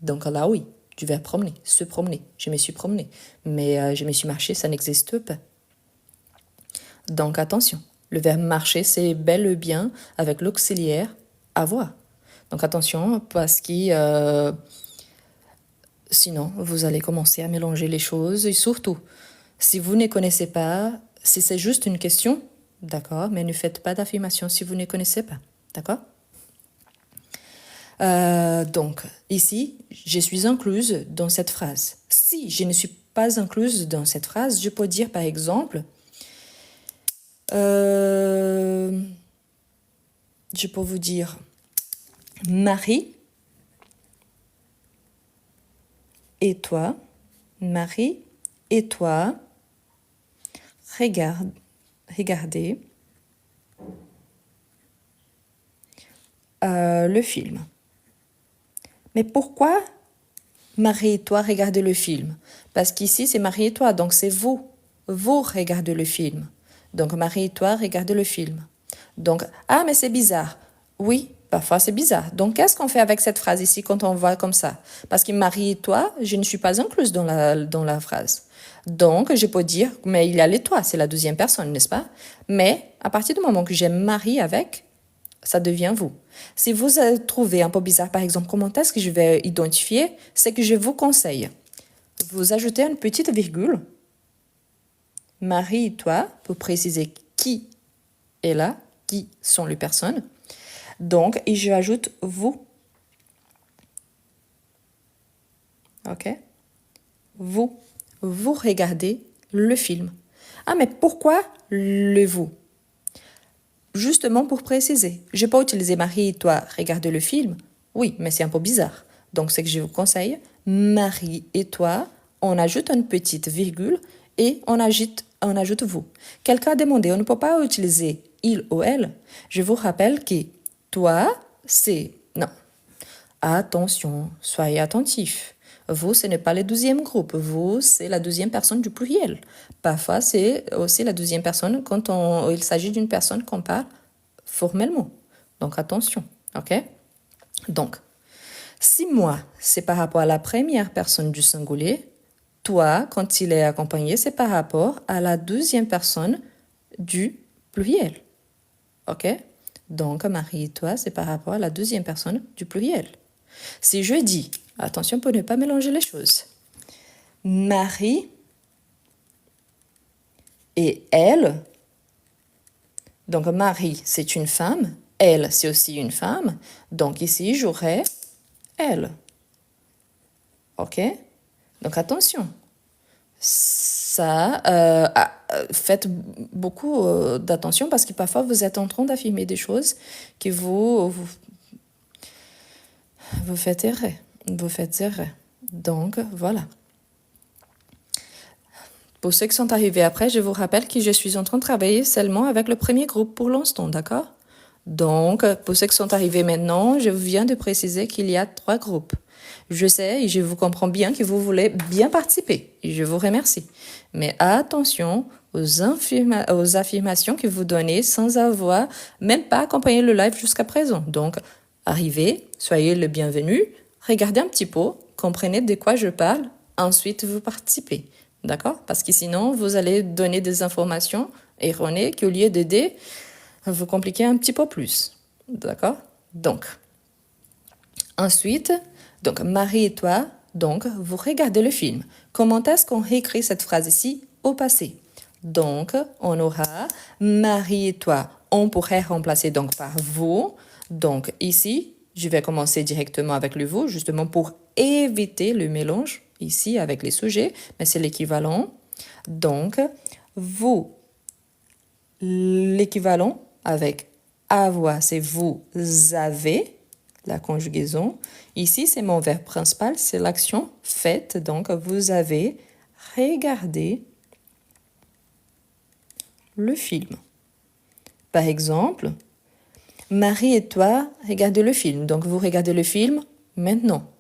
A: Donc là, oui, du verbe promener, se promener. Je me suis promené. Mais je me suis marché, ça n'existe pas. Donc attention, le verbe marcher, c'est bel et bien avec l'auxiliaire avoir. Donc attention, parce que sinon, vous allez commencer à mélanger les choses. Et surtout, si vous ne connaissez pas, si c'est juste une question, d'accord, mais ne faites pas d'affirmation si vous ne connaissez pas, d'accord? Donc, ici, je suis incluse dans cette phrase. Si je ne suis pas incluse dans cette phrase, je peux dire par exemple, je peux vous dire, Marie et toi, Marie et toi, regardez le film. Mais pourquoi Marie et toi regardez le film? Parce qu'ici, c'est Marie et toi, donc c'est vous. Vous regardez le film. Donc, Marie et toi regardez le film. Donc, ah, mais c'est bizarre. Oui, parfois c'est bizarre. Donc, qu'est-ce qu'on fait avec cette phrase ici quand on voit comme ça? Parce que Marie et toi, je ne suis pas incluse dans la phrase. Donc, je peux dire, mais il y a les toi, c'est la deuxième personne, n'est-ce pas? Mais à partir du moment que j'ai Marie avec, ça devient vous. Si vous trouvez un peu bizarre, par exemple, comment est-ce que je vais identifier, c'est que je vous conseille. Vous ajoutez une petite virgule, Marie et toi, pour préciser qui est là, qui sont les personnes. Donc, et je ajoute vous. OK? Vous. Vous regardez le film. Ah, mais pourquoi le vous? Justement pour préciser. Je peux utiliser Marie et toi regarder le film. Oui, mais c'est un peu bizarre. Donc, ce que je vous conseille, Marie et toi, on ajoute une petite virgule et on ajoute vous. Quelqu'un a demandé, on ne peut pas utiliser il ou elle. Je vous rappelle que toi, c'est... Non. Attention, soyez attentifs. Vous, ce n'est pas le deuxième groupe. Vous, c'est la deuxième personne du pluriel. Parfois, c'est aussi la deuxième personne quand il s'agit d'une personne qu'on parle formellement. Donc, attention. OK? Donc, si moi, c'est par rapport à la première personne du singulier, toi, quand il est accompagné, c'est par rapport à la deuxième personne du pluriel. OK? Donc, Marie et toi, c'est par rapport à la deuxième personne du pluriel. Si je dis, attention pour ne pas mélanger les choses, Marie et elle. Donc, Marie, c'est une femme. Elle, c'est aussi une femme. Donc, ici, j'aurai elle. OK? Donc, attention. Ça, faites beaucoup d'attention parce que parfois, vous êtes en train d'affirmer des choses qui vous faites errer. Vous faites errer. Donc, voilà. Pour ceux qui sont arrivés après, je vous rappelle que je suis en train de travailler seulement avec le premier groupe pour l'instant, d'accord? Donc, pour ceux qui sont arrivés maintenant, je viens de préciser qu'il y a 3 groupes. Je sais et je vous comprends bien que vous voulez bien participer et je vous remercie. Mais attention aux affirmations que vous donnez sans avoir même pas accompagné le live jusqu'à présent. Donc, arrivez, soyez le bienvenu, regardez un petit peu, comprenez de quoi je parle, ensuite vous participez. D'accord? Parce que sinon, vous allez donner des informations erronées qui, au lieu d'aider, vous compliquez un petit peu plus. D'accord? Donc, ensuite, donc Marie et toi, donc, vous regardez le film. Comment est-ce qu'on réécrit cette phrase ici au passé? Donc, on aura Marie et toi. On pourrait remplacer donc par vous. Donc, ici, je vais commencer directement avec le vous, justement pour éviter le mélange ici avec les sujets, mais c'est l'équivalent. Donc, vous, l'équivalent avec avoir, c'est vous avez, la conjugaison. Ici, c'est mon verbe principal, c'est l'action faite. Donc, vous avez regardé le film. Par exemple, Marie et toi regardez le film. Donc, vous regardez le film maintenant.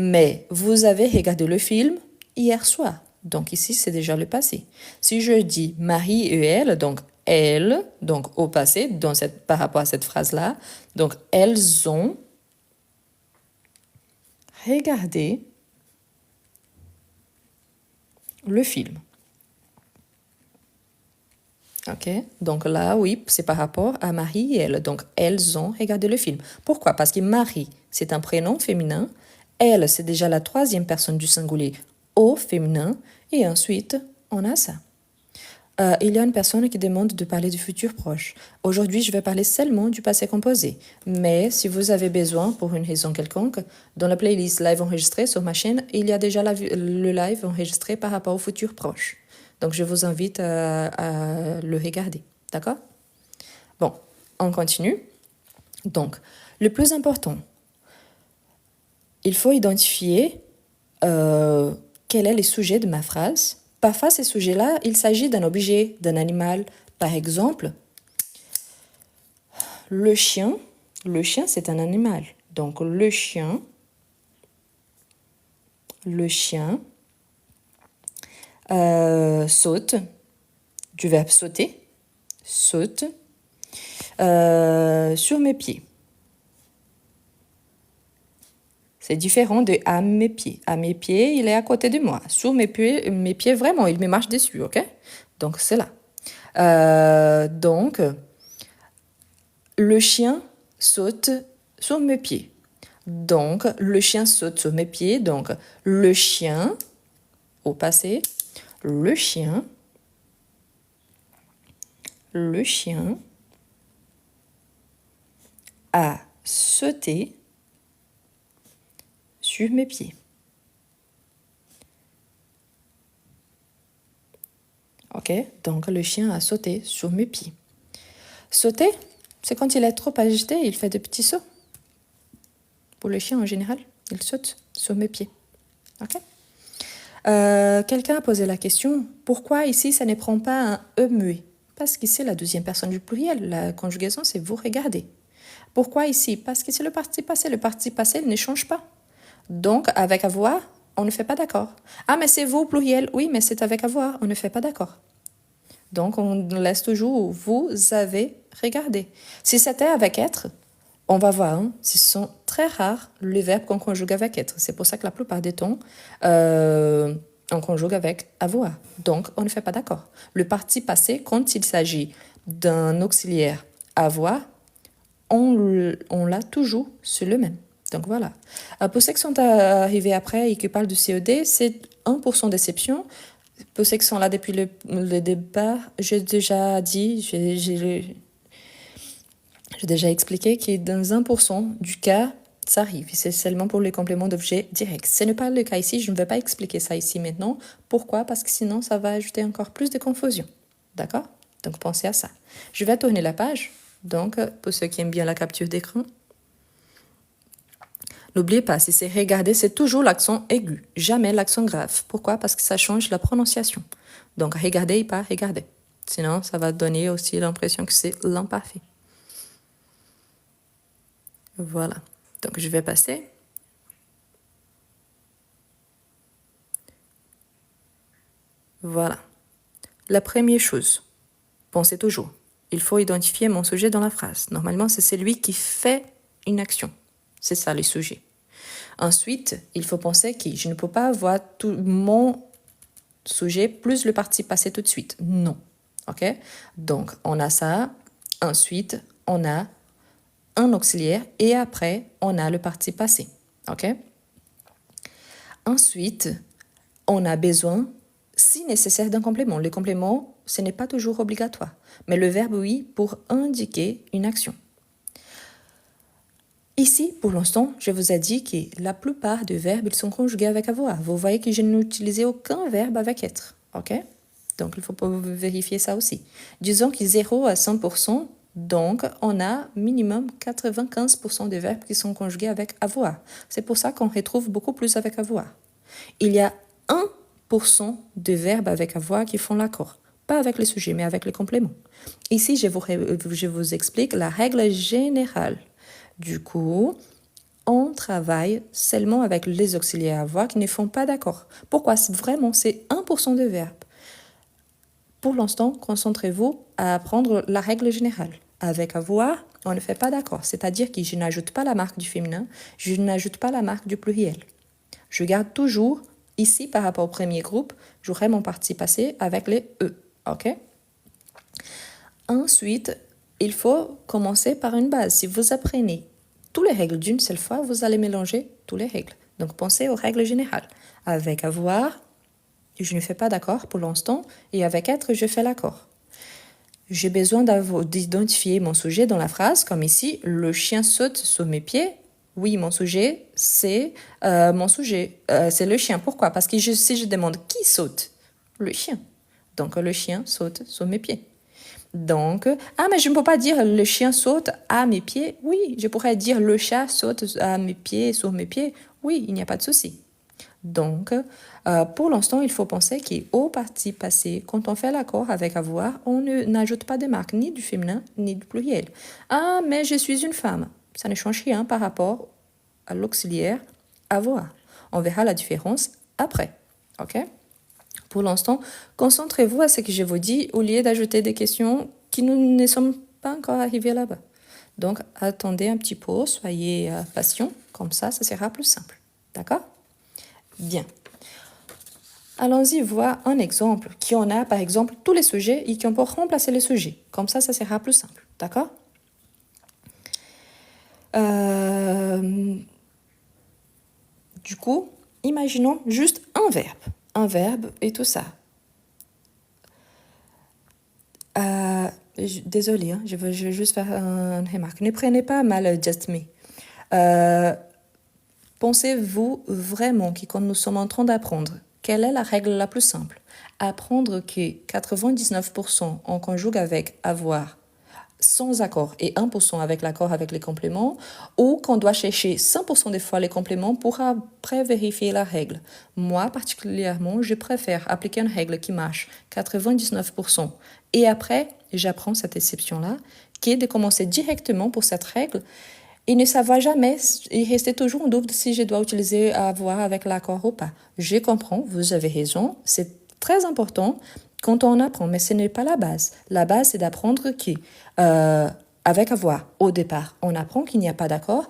A: Mais vous avez regardé le film hier soir. Donc, ici, c'est déjà le passé. Si je dis Marie et elle, donc au passé, par rapport à cette phrase-là, donc elles ont regardé le film. OK? Donc là, oui, c'est par rapport à Marie et elle. Donc, elles ont regardé le film. Pourquoi? Parce que Marie, c'est un prénom féminin. Elle, c'est déjà la 3e personne du singulier au féminin. Et ensuite, on a ça. Il y a une personne qui demande de parler du futur proche. Aujourd'hui, je vais parler seulement du passé composé. Mais si vous avez besoin, pour une raison quelconque, dans la playlist live enregistrée sur ma chaîne, il y a déjà le live enregistré par rapport au futur proche. Donc, je vous invite à le regarder. D'accord? Bon, on continue. Donc, le plus important, il faut identifier quel est le sujet de ma phrase. Parfois, ces sujets-là, il s'agit d'un objet, d'un animal. Par exemple, le chien, c'est un animal. Donc, le chien saute, du verbe sauter, saute, sur mes pieds. C'est différent de à mes pieds. À mes pieds, il est à côté de moi. Sur mes pieds vraiment, il me marche dessus, ok? Donc, c'est là. Donc, le chien saute sur mes pieds. Donc, le chien saute sur mes pieds. Donc, le chien, au passé, le chien a sauté sur mes pieds. Ok, donc le chien a sauté sur mes pieds. Sauter, c'est quand il est trop agité, il fait de petits sauts. Pour le chien en général, il saute sur mes pieds. Ok. Quelqu'un a posé la question, pourquoi ici ça ne prend pas un E muet? Parce que c'est la 2e personne du pluriel, la conjugaison c'est vous regardez. Pourquoi ici? Parce que c'est le participe passé. Le participe passé ne change pas. Donc, avec avoir, on ne fait pas d'accord. Ah, mais c'est vous, pluriel. Oui, mais c'est avec avoir, on ne fait pas d'accord. Donc, on laisse toujours vous avez regardé. Si c'était avec être, on va voir, hein, ce sont très rares les verbes qu'on conjugue avec être. C'est pour ça que la plupart des temps, on conjugue avec avoir. Donc, on ne fait pas d'accord. Le participe passé, quand il s'agit d'un auxiliaire avoir, on l'a toujours sur le même. Donc voilà. Pour ceux qui sont arrivés après et qui parlent du CED, c'est 1% d'exception. Pour ceux qui sont là depuis le départ, j'ai déjà dit, j'ai déjà expliqué que dans 1% du cas, ça arrive. C'est seulement pour les compléments d'objet direct. Ce n'est pas le cas ici. Je ne vais pas expliquer ça ici maintenant. Pourquoi? Parce que sinon, ça va ajouter encore plus de confusion. D'accord? Donc, pensez à ça. Je vais tourner la page. Donc, pour ceux qui aiment bien la capture d'écran, n'oubliez pas, si c'est regarder, c'est toujours l'accent aigu, jamais l'accent grave. Pourquoi? Parce que ça change la prononciation. Donc, regarder et pas regarder. Sinon, ça va donner aussi l'impression que c'est l'imparfait. Voilà. Donc, je vais passer. Voilà. La première chose, pensez toujours, il faut identifier mon sujet dans la phrase. Normalement, c'est celui qui fait une action. C'est ça, les sujets. Ensuite, il faut penser que je ne peux pas avoir tout mon sujet plus le participe passé tout de suite. Non. OK? Donc, on a ça. Ensuite, on a un auxiliaire et après, on a le participe passé. OK? Ensuite, on a besoin, si nécessaire, d'un complément. Le complément, ce n'est pas toujours obligatoire, mais le verbe oui pour indiquer une action. Ici, pour l'instant, je vous ai dit que la plupart des verbes, ils sont conjugués avec avoir. Vous voyez que je n'ai utilisé aucun verbe avec être. OK? Donc, il faut vérifier ça aussi. Disons que 0 à 100%, donc on a minimum 95% des verbes qui sont conjugués avec avoir. C'est pour ça qu'on retrouve beaucoup plus avec avoir. Il y a 1% de verbes avec avoir qui font l'accord. Pas avec le sujet, mais avec le complément. Ici, je vous explique la règle générale. Du coup, on travaille seulement avec les auxiliaires avoir qui ne font pas d'accord. Pourquoi? Vraiment, c'est 1% de verbes. Pour l'instant, concentrez-vous à apprendre la règle générale. Avec avoir, on ne fait pas d'accord. C'est-à-dire que je n'ajoute pas la marque du féminin, je n'ajoute pas la marque du pluriel. Je garde toujours, ici, par rapport au premier groupe, j'aurai mon participe passé avec les E. OK? Ensuite, il faut commencer par une base. Si vous apprenez toutes les règles d'une seule fois, vous allez mélanger toutes les règles. Donc, pensez aux règles générales. Avec avoir, je ne fais pas d'accord pour l'instant, et avec être, je fais l'accord. J'ai besoin d'identifier mon sujet dans la phrase, comme ici, le chien saute sur mes pieds. Oui, mon sujet, c'est c'est le chien. Pourquoi? Parce que si je demande qui saute, le chien. Donc, le chien saute sur mes pieds. Donc, mais je ne peux pas dire le chien saute à mes pieds. Oui, je pourrais dire le chat saute à mes pieds, sur mes pieds. Oui, il n'y a pas de souci. Donc, pour l'instant, il faut penser qu'au participe passé, quand on fait l'accord avec avoir, on n'ajoute pas de marque ni du féminin ni du pluriel. Ah, mais je suis une femme. Ça ne change rien par rapport à l'auxiliaire avoir. On verra la différence après. OK? Pour l'instant, concentrez-vous à ce que je vous dis au lieu d'ajouter des questions qui nous ne sommes pas encore arrivés là-bas. Donc, attendez un petit peu, soyez patient, comme ça sera plus simple. D'accord? Bien. Allons-y voir un exemple qui en a, par exemple, tous les sujets et qui on peut remplacer les sujets. Comme ça sera plus simple. D'accord? Du coup, imaginons juste un verbe. Un verbe et tout ça. Désolée, je veux juste faire une remarque. Ne prenez pas mal Just Me. Pensez-vous vraiment que quand nous sommes en train d'apprendre, quelle est la règle la plus simple? Apprendre que 99% on conjugue avec avoir sans accord et 1% avec l'accord avec les compléments, ou qu'on doit chercher 100% des fois les compléments pour après vérifier la règle. Moi, particulièrement, je préfère appliquer une règle qui marche 99% et après, j'apprends cette exception-là, qui est de commencer directement pour cette règle et ne savoir jamais et rester toujours en doute si je dois utiliser avoir avec l'accord ou pas. Je comprends, vous avez raison, c'est très important quand on apprend, mais ce n'est pas la base. La base, c'est d'apprendre avec avoir, au départ, on apprend qu'il n'y a pas d'accord.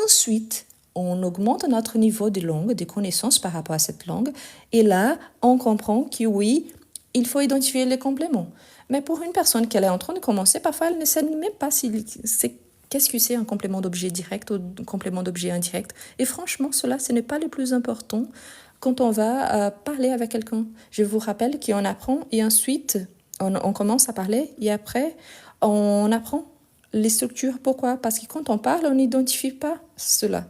A: Ensuite, on augmente notre niveau de langue, de connaissances par rapport à cette langue. Et là, on comprend que oui, il faut identifier les compléments. Mais pour une personne qui est en train de commencer, parfois, elle ne sait même pas qu'est-ce que c'est un complément d'objet direct ou un complément d'objet indirect. Et franchement, cela, ce n'est pas le plus important quand on va parler avec quelqu'un. Je vous rappelle qu'on apprend et ensuite on commence à parler et après on apprend les structures. Pourquoi? Parce que quand on parle, on n'identifie pas cela.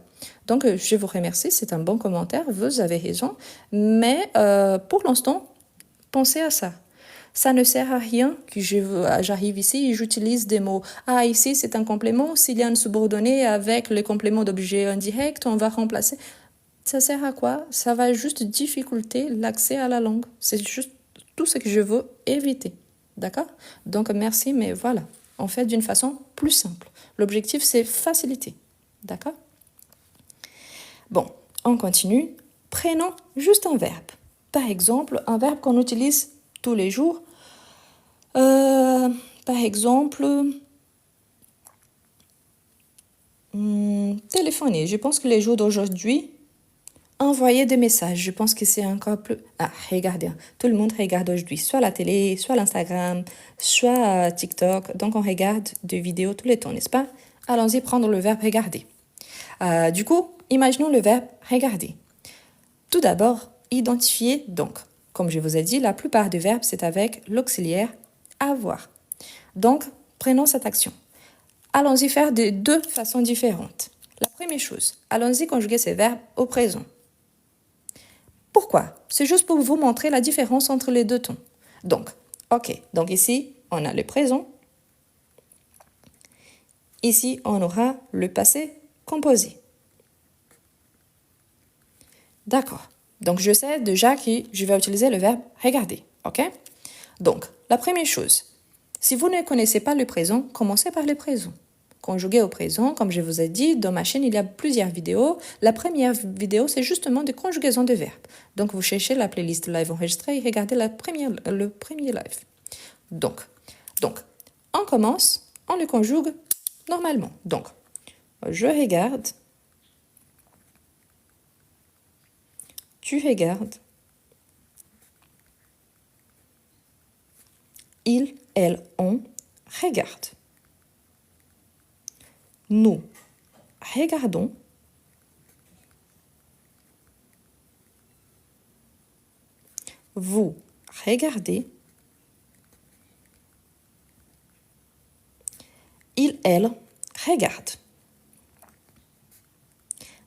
A: Donc, je vous remercie, c'est un bon commentaire, vous avez raison. Mais pour l'instant, pensez à ça. Ça ne sert à rien que j'arrive ici et j'utilise des mots. Ah, ici, c'est un complément. S'il y a un subordonné avec le complément d'objet indirect, on va remplacer. Ça sert à quoi? Ça va juste difficulter l'accès à la langue. C'est juste tout ce que je veux éviter. D'accord? Donc, merci, mais voilà. On fait d'une façon plus simple. L'objectif, c'est faciliter. D'accord? Bon, on continue. Prenons juste un verbe. Par exemple, un verbe qu'on utilise tous les jours. Par exemple, téléphoner. Je pense que les jours d'aujourd'hui, envoyer des messages. Je pense que c'est encore plus... Ah, regardez. Tout le monde regarde aujourd'hui. Soit la télé, soit l'Instagram, soit TikTok. Donc, on regarde des vidéos tous les temps, n'est-ce pas? Allons-y prendre le verbe regarder. Du coup, imaginons le verbe regarder. Tout d'abord, identifier donc. Comme je vous ai dit, la plupart des verbes, c'est avec l'auxiliaire avoir. Donc, prenons cette action. Allons-y faire de deux façons différentes. La première chose, allons-y conjuguer ces verbes au présent. Pourquoi? C'est juste pour vous montrer la différence entre les deux tons. Donc, ok. Donc ici, on a le présent. Ici, on aura le passé composé. D'accord. Donc, je sais déjà que je vais utiliser le verbe regarder. Ok? Donc, la première chose, si vous ne connaissez pas le présent, commencez par le présent. Conjuguer au présent, comme je vous ai dit, dans ma chaîne, il y a plusieurs vidéos. La première vidéo, c'est justement de conjugaison de verbes. Donc, vous cherchez la playlist live enregistrée et regardez le premier live. Donc, on commence, on le conjugue normalement. Donc, je regarde, tu regardes, il, elle, on regarde. Nous regardons. Vous regardez. Il, elle regarde.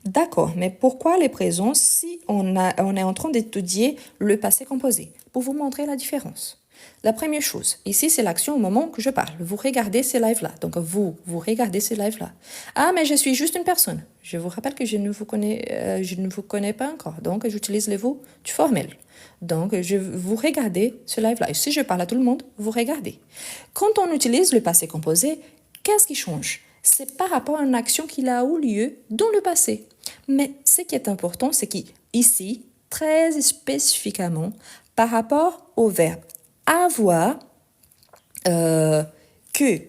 A: D'accord, mais pourquoi les présents si on est en train d'étudier le passé composé? Pour vous montrer la différence. La première chose, ici c'est l'action au moment que je parle. Vous regardez ces lives-là. Donc vous regardez ces lives-là. Ah, mais je suis juste une personne. Je vous rappelle que je ne vous connais pas encore. Donc j'utilise les vous du formel. Donc vous regardez ce live-là. Et si je parle à tout le monde, vous regardez. Quand on utilise le passé composé, qu'est-ce qui change? C'est par rapport à une action qui a eu lieu dans le passé. Mais ce qui est important, c'est qu'ici, très spécifiquement, par rapport au verbe avoir, que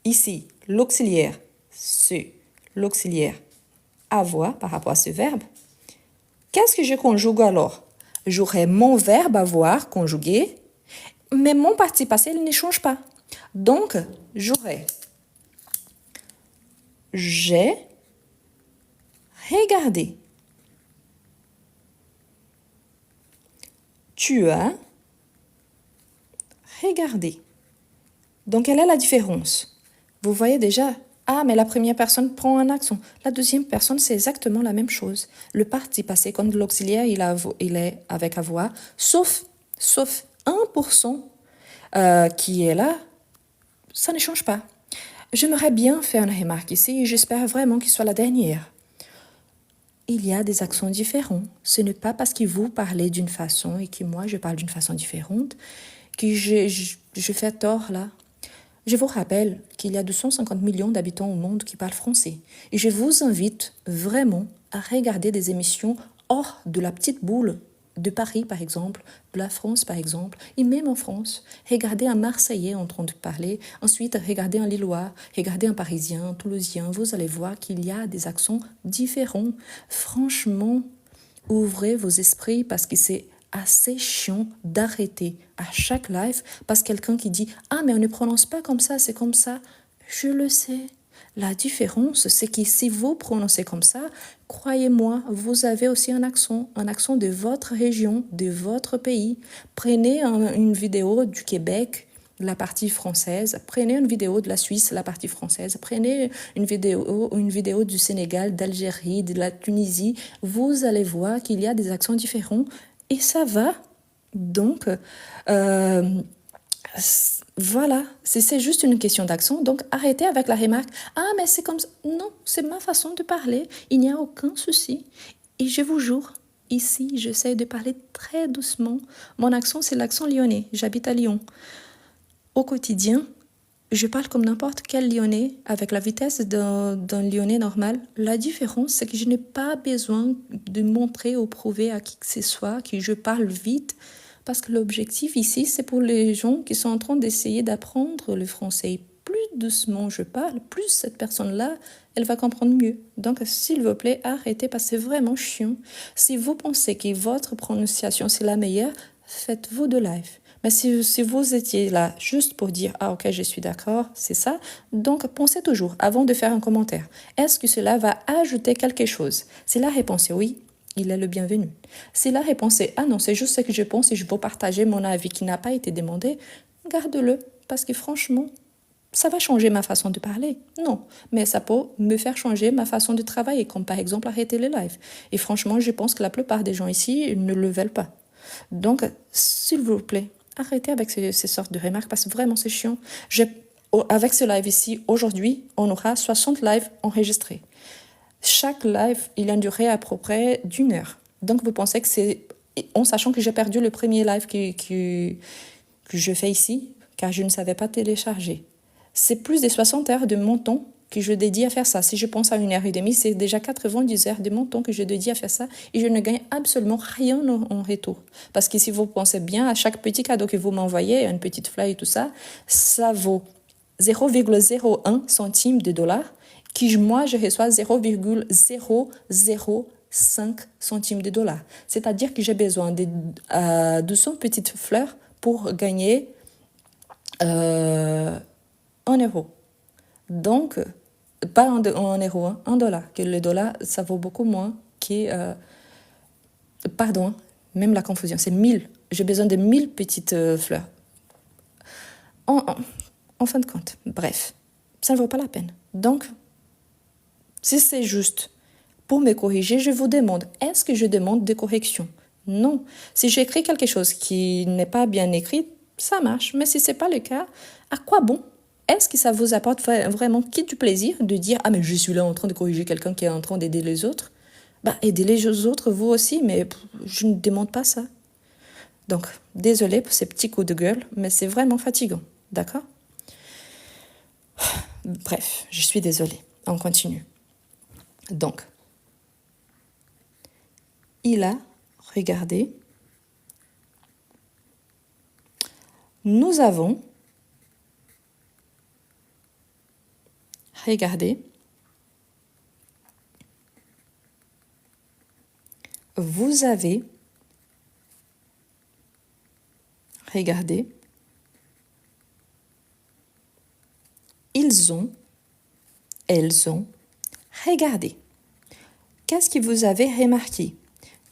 A: ici, l'auxiliaire avoir par rapport à ce verbe, qu'est-ce que je conjugue alors? J'aurai mon verbe avoir conjugué, mais mon participe passé, il ne change pas. Donc, j'aurai j'ai regardé. Tu as regardé. Donc, quelle est la différence? Vous voyez déjà, ah, mais la première personne prend un accent. La deuxième personne, c'est exactement la même chose. Le participe passé, comme l'auxiliaire, il est avec avoir, sauf 1% qui est là, ça ne change pas. J'aimerais bien faire une remarque ici et j'espère vraiment qu'il soit la dernière. Il y a des accents différents. Ce n'est pas parce que vous parlez d'une façon et que moi je parle d'une façon différente que je fais tort là. Je vous rappelle qu'il y a 250 millions d'habitants au monde qui parlent français. Et je vous invite vraiment à regarder des émissions hors de la petite boule de Paris, par exemple, de la France, par exemple, et même en France. Regardez un Marseillais en train de parler, ensuite regardez un Lillois, regardez un Parisien, un Toulousien, vous allez voir qu'il y a des accents différents. Franchement, ouvrez vos esprits parce que c'est assez chiant d'arrêter à chaque live parce que quelqu'un qui dit « Ah, mais on ne prononce pas comme ça, c'est comme ça. » Je le sais. La différence, c'est que si vous prononcez comme ça, croyez-moi, vous avez aussi un accent de votre région, de votre pays. Prenez une vidéo du Québec, la partie française, prenez une vidéo de la Suisse, la partie française, prenez une vidéo du Sénégal, d'Algérie, de la Tunisie, vous allez voir qu'il y a des accents différents et ça va. Donc, voilà, c'est juste une question d'accent. Donc, arrêtez avec la remarque. Ah, mais c'est comme ça. Non, c'est ma façon de parler. Il n'y a aucun souci. Et je vous jure, ici, j'essaie de parler très doucement. Mon accent, c'est l'accent lyonnais. J'habite à Lyon. Au quotidien, je parle comme n'importe quel Lyonnais, avec la vitesse d'un Lyonnais normal. La différence, c'est que je n'ai pas besoin de montrer ou prouver à qui que ce soit que je parle vite, parce que l'objectif ici, c'est pour les gens qui sont en train d'essayer d'apprendre le français. Plus doucement je parle, plus cette personne-là, elle va comprendre mieux. Donc, s'il vous plaît, arrêtez, parce que c'est vraiment chiant. Si vous pensez que votre prononciation, c'est la meilleure, faites-vous de live. Mais si vous étiez là juste pour dire « Ah ok, je suis d'accord, c'est ça », donc pensez toujours, avant de faire un commentaire, est-ce que cela va ajouter quelque chose? Si la réponse est oui, il est le bienvenu. Si la réponse est « Ah non, c'est juste ce que je pense et je veux partager mon avis qui n'a pas été demandé », garde-le, parce que franchement, ça va changer ma façon de parler. Non, mais ça peut me faire changer ma façon de travailler, comme par exemple arrêter les lives. Et franchement, je pense que la plupart des gens ici ne le veulent pas. Donc, s'il vous plaît, arrêtez avec ces sortes de remarques parce que vraiment c'est chiant. Avec ce live ici, aujourd'hui, on aura 60 lives enregistrés. Chaque live, il a une durée à peu près d'1 heure. Donc vous pensez que c'est... En sachant que j'ai perdu le premier live que je fais ici, car je ne savais pas télécharger. C'est plus de 60 heures de mon temps que je dédie à faire ça. Si je pense à 1h30, c'est déjà 90 heures de mon temps que je dédie à faire ça et je ne gagne absolument rien en retour. Parce que si vous pensez bien, à chaque petit cadeau que vous m'envoyez, une petite fly et tout ça, ça vaut 0,01 centime de dollar, qui moi je reçois 0,005 centimes de dollar. C'est-à-dire que j'ai besoin de 200 petites fleurs pour gagner 1 euro. Donc, pas en euro, hein, 1 dollar. Que le dollar, ça vaut beaucoup moins que... pardon, même la confusion, c'est 1000. J'ai besoin de 1000 petites fleurs. En fin de compte, bref, ça ne vaut pas la peine. Donc, si c'est juste pour me corriger, je vous demande, est-ce que je demande des corrections? Non. Si j'écris quelque chose qui n'est pas bien écrit, ça marche. Mais si ce n'est pas le cas, à quoi bon? Est-ce que ça vous apporte vraiment du plaisir de dire « Ah, mais je suis là en train de corriger quelqu'un qui est en train d'aider les autres ?» Aidez les autres, vous aussi, mais je ne demande pas ça. Donc, désolée pour ces petits coups de gueule, mais c'est vraiment fatigant, d'accord? Bref, je suis désolée. On continue. Donc, il a regardé. Nous avons regardé. Vous avez regardé. Ils ont, elles ont regardé. Qu'est-ce que vous avez remarqué?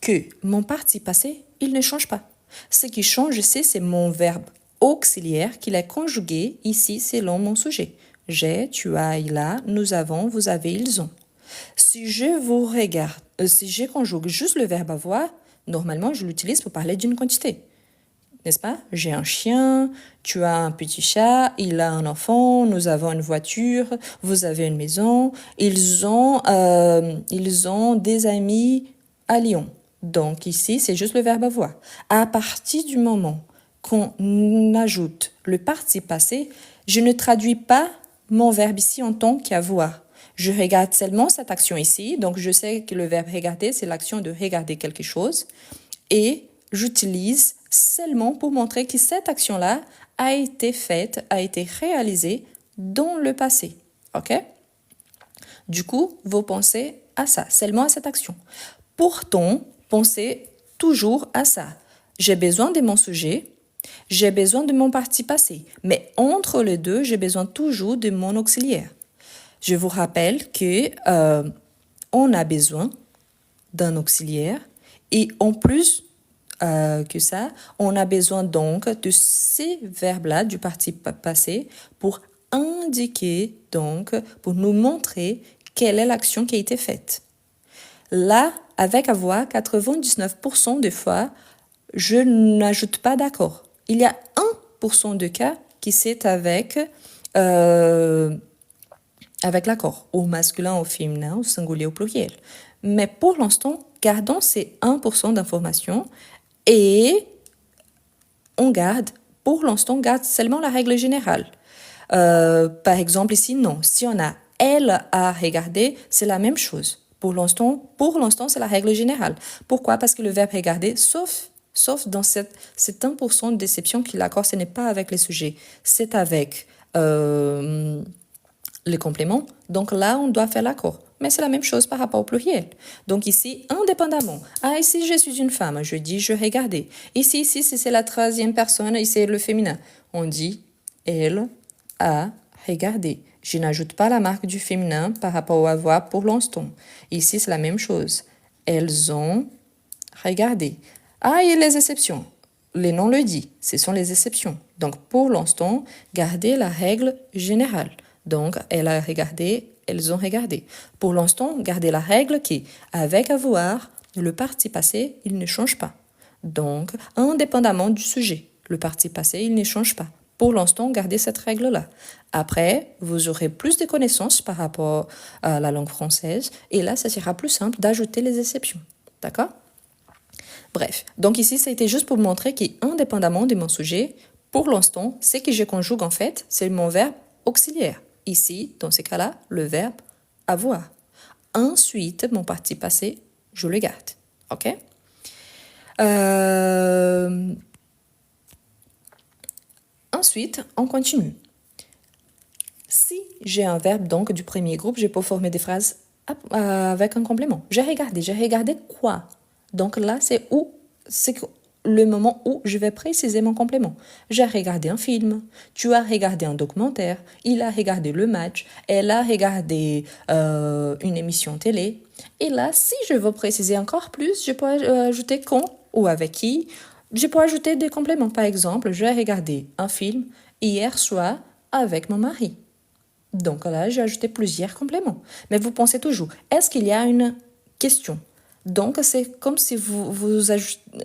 A: Que mon participe passé, il ne change pas. Ce qui change ici, c'est mon verbe auxiliaire qu'il est conjugué ici selon mon sujet. J'ai, tu as, il a, nous avons, vous avez, ils ont. Si je vous regarde, si je conjugue juste le verbe avoir, normalement, je l'utilise pour parler d'une quantité. N'est-ce pas? J'ai un chien, tu as un petit chat, il a un enfant, nous avons une voiture, vous avez une maison, ils ont des amis à Lyon. Donc ici, c'est juste le verbe avoir. À partir du moment qu'on ajoute le participe passé, je ne traduis pas mon verbe ici en tant qu'avoir. Je regarde seulement cette action ici, donc je sais que le verbe regarder, c'est l'action de regarder quelque chose. Et j'utilise seulement pour montrer que cette action-là a été faite, a été réalisée dans le passé. OK? Du coup, vous pensez à ça, seulement à cette action. Pourtant, pensez toujours à ça. J'ai besoin de mon sujet, j'ai besoin de mon participe passé. Mais entre les deux, j'ai besoin toujours de mon auxiliaire. Je vous rappelle que on a besoin d'un auxiliaire et en plus que ça, on a besoin donc de ces verbes-là du participe passé pour indiquer, donc, pour nous montrer quelle est l'action qui a été faite. Là, avec avoir, 99% des fois, je n'ajoute pas d'accord. Il y a 1% de cas qui c'est avec l'accord, au masculin, au féminin, au singulier, au pluriel. Mais pour l'instant, gardons ces 1% d'informations et on garde, pour l'instant, on garde seulement la règle générale. Par exemple, ici, non. Si on a elle a regardé, c'est la même chose. Pour l'instant, c'est la règle générale. Pourquoi? Parce que le verbe regarder, sauf dans cet 1% de déception qui l'accord, ce n'est pas avec les sujets, c'est avec les compléments. Donc là, on doit faire l'accord. Mais c'est la même chose par rapport au pluriel. Donc ici, indépendamment. Ah, ici, je suis une femme. Je dis, je regardais. Ici, c'est la troisième personne. Ici, c'est le féminin. On dit, elle a regardé. Je n'ajoute pas la marque du féminin par rapport au avoir pour l'instant. Ici, c'est la même chose. Elles ont regardé. Ah, et les exceptions. Les noms le disent. Ce sont les exceptions. Donc, pour l'instant, gardez la règle générale. Donc, elle a regardé, elles ont regardé. Pour l'instant, gardez la règle qui, avec avoir, le participe passé, il ne change pas. Donc, indépendamment du sujet, le participe passé, il ne change pas. Pour l'instant, gardez cette règle-là. Après, vous aurez plus de connaissances par rapport à la langue française et là, ça sera plus simple d'ajouter les exceptions. D'accord? Bref, donc ici, ça a été juste pour montrer qu'indépendamment de mon sujet, pour l'instant, ce que je conjugue en fait, c'est mon verbe auxiliaire. Ici, dans ces cas-là, le verbe avoir. Ensuite, mon participe passé, je le garde. OK? Ensuite, on continue. Si j'ai un verbe donc du premier groupe, je peux former des phrases avec un complément. J'ai regardé quoi? Donc là, c'est le moment où je vais préciser mon complément. J'ai regardé un film, tu as regardé un documentaire, il a regardé le match, elle a regardé une émission télé. Et là, si je veux préciser encore plus, je peux ajouter quand ou avec qui. Je peux ajouter des compléments. Par exemple, j'ai regardé un film hier soir avec mon mari. Donc là, j'ai ajouté plusieurs compléments. Mais vous pensez toujours, est-ce qu'il y a une question? Donc, c'est comme si vous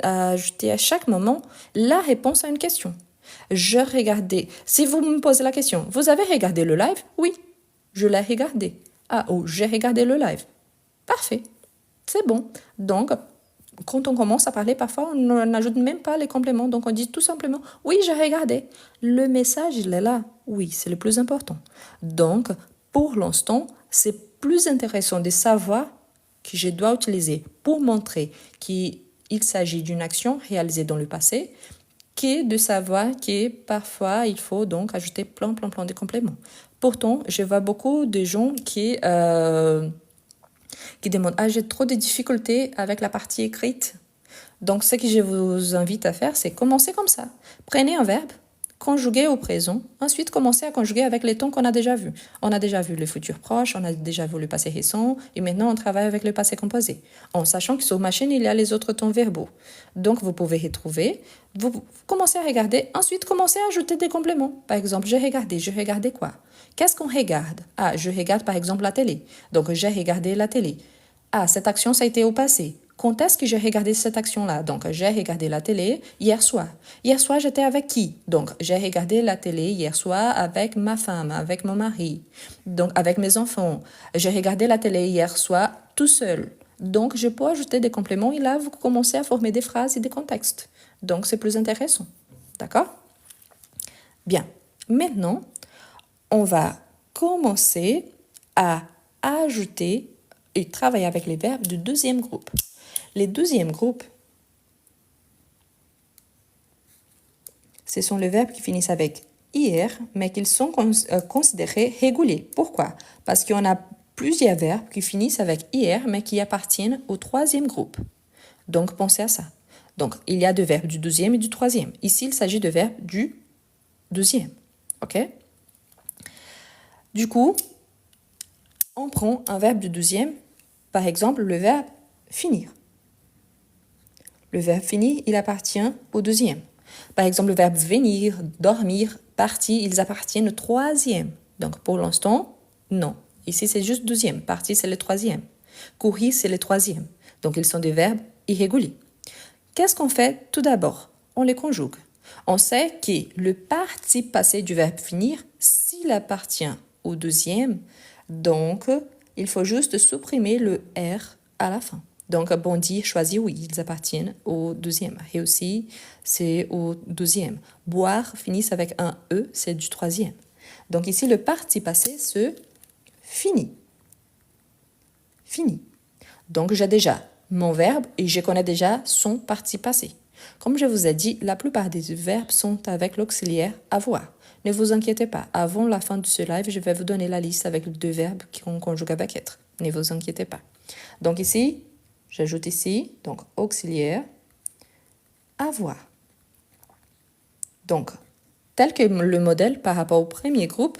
A: ajoutez à chaque moment la réponse à une question. Je regardais. Si vous me posez la question, vous avez regardé le live? Oui, je l'ai regardé. Ah, ou j'ai regardé le live. Parfait. C'est bon. Donc, quand on commence à parler, parfois, on n'ajoute même pas les compléments. Donc, on dit tout simplement, oui, j'ai regardé. Le message, il est là. Oui, c'est le plus important. Donc, pour l'instant, c'est plus intéressant de savoir que je dois utiliser pour montrer qu'il s'agit d'une action réalisée dans le passé que de savoir que parfois, il faut donc ajouter plein de compléments. Pourtant, je vois beaucoup de gens qui demandent « Ah, j'ai trop de difficultés avec la partie écrite. » Donc, ce que je vous invite à faire, c'est commencer comme ça. Prenez un verbe, conjuguez au présent, ensuite commencez à conjuguer avec les temps qu'on a déjà vus. On a déjà vu le futur proche, on a déjà vu le passé récent, et maintenant on travaille avec le passé composé, en sachant que sur ma chaîne, il y a les autres temps verbaux. Donc, vous pouvez retrouver, vous commencez à regarder, ensuite commencez à ajouter des compléments. Par exemple, j'ai regardé quoi? Qu'est-ce qu'on regarde? Ah, je regarde par exemple la télé. Donc, j'ai regardé la télé. Ah, cette action, ça a été au passé. Quand est-ce que j'ai regardé cette action-là? Donc, j'ai regardé la télé hier soir. Hier soir, j'étais avec qui? Donc, j'ai regardé la télé hier soir avec ma femme, avec mon mari, donc avec mes enfants. J'ai regardé la télé hier soir tout seul. Donc, je peux ajouter des compléments et là, vous commencez à former des phrases et des contextes. Donc, c'est plus intéressant. D'accord? Bien. Maintenant, on va commencer à ajouter et travailler avec les verbes du deuxième groupe. Les deuxièmes groupes, ce sont les verbes qui finissent avec IR, mais qu'ils sont considérés réguliers. Pourquoi? Parce qu'on a plusieurs verbes qui finissent avec IR, mais qui appartiennent au troisième groupe. Donc, pensez à ça. Donc, il y a deux verbes du deuxième et du troisième. Ici, il s'agit de verbes du deuxième. OK? Du coup, On prend un verbe du deuxième, par exemple le verbe finir. Le verbe finir, il appartient au deuxième. Par exemple, le verbe venir, dormir, partir, ils appartiennent au troisième. Donc, pour l'instant, non. Ici, c'est juste deuxième. Partir, c'est le troisième. Courir, c'est le troisième. Donc, ils sont des verbes irréguliers. Qu'est-ce qu'on fait tout d'abord? On les conjugue. On sait que le participe passé du verbe finir, s'il appartient au deuxième, donc, il faut juste supprimer le R à la fin. Donc, bondir, choisir, oui, ils appartiennent au deuxième. Réussir, c'est au deuxième. Boire finissent avec un E, c'est du troisième. Donc, ici, le participe passé se finit. Fini. Donc, j'ai déjà mon verbe et je connais déjà son participe passé. Comme je vous ai dit, la plupart des verbes sont avec l'auxiliaire avoir. Ne vous inquiétez pas, avant la fin de ce live, je vais vous donner la liste avec les deux verbes qu'on conjugue avec être. Ne vous inquiétez pas. Donc ici, j'ajoute ici, donc auxiliaire, avoir. Donc, tel que le modèle par rapport au premier groupe,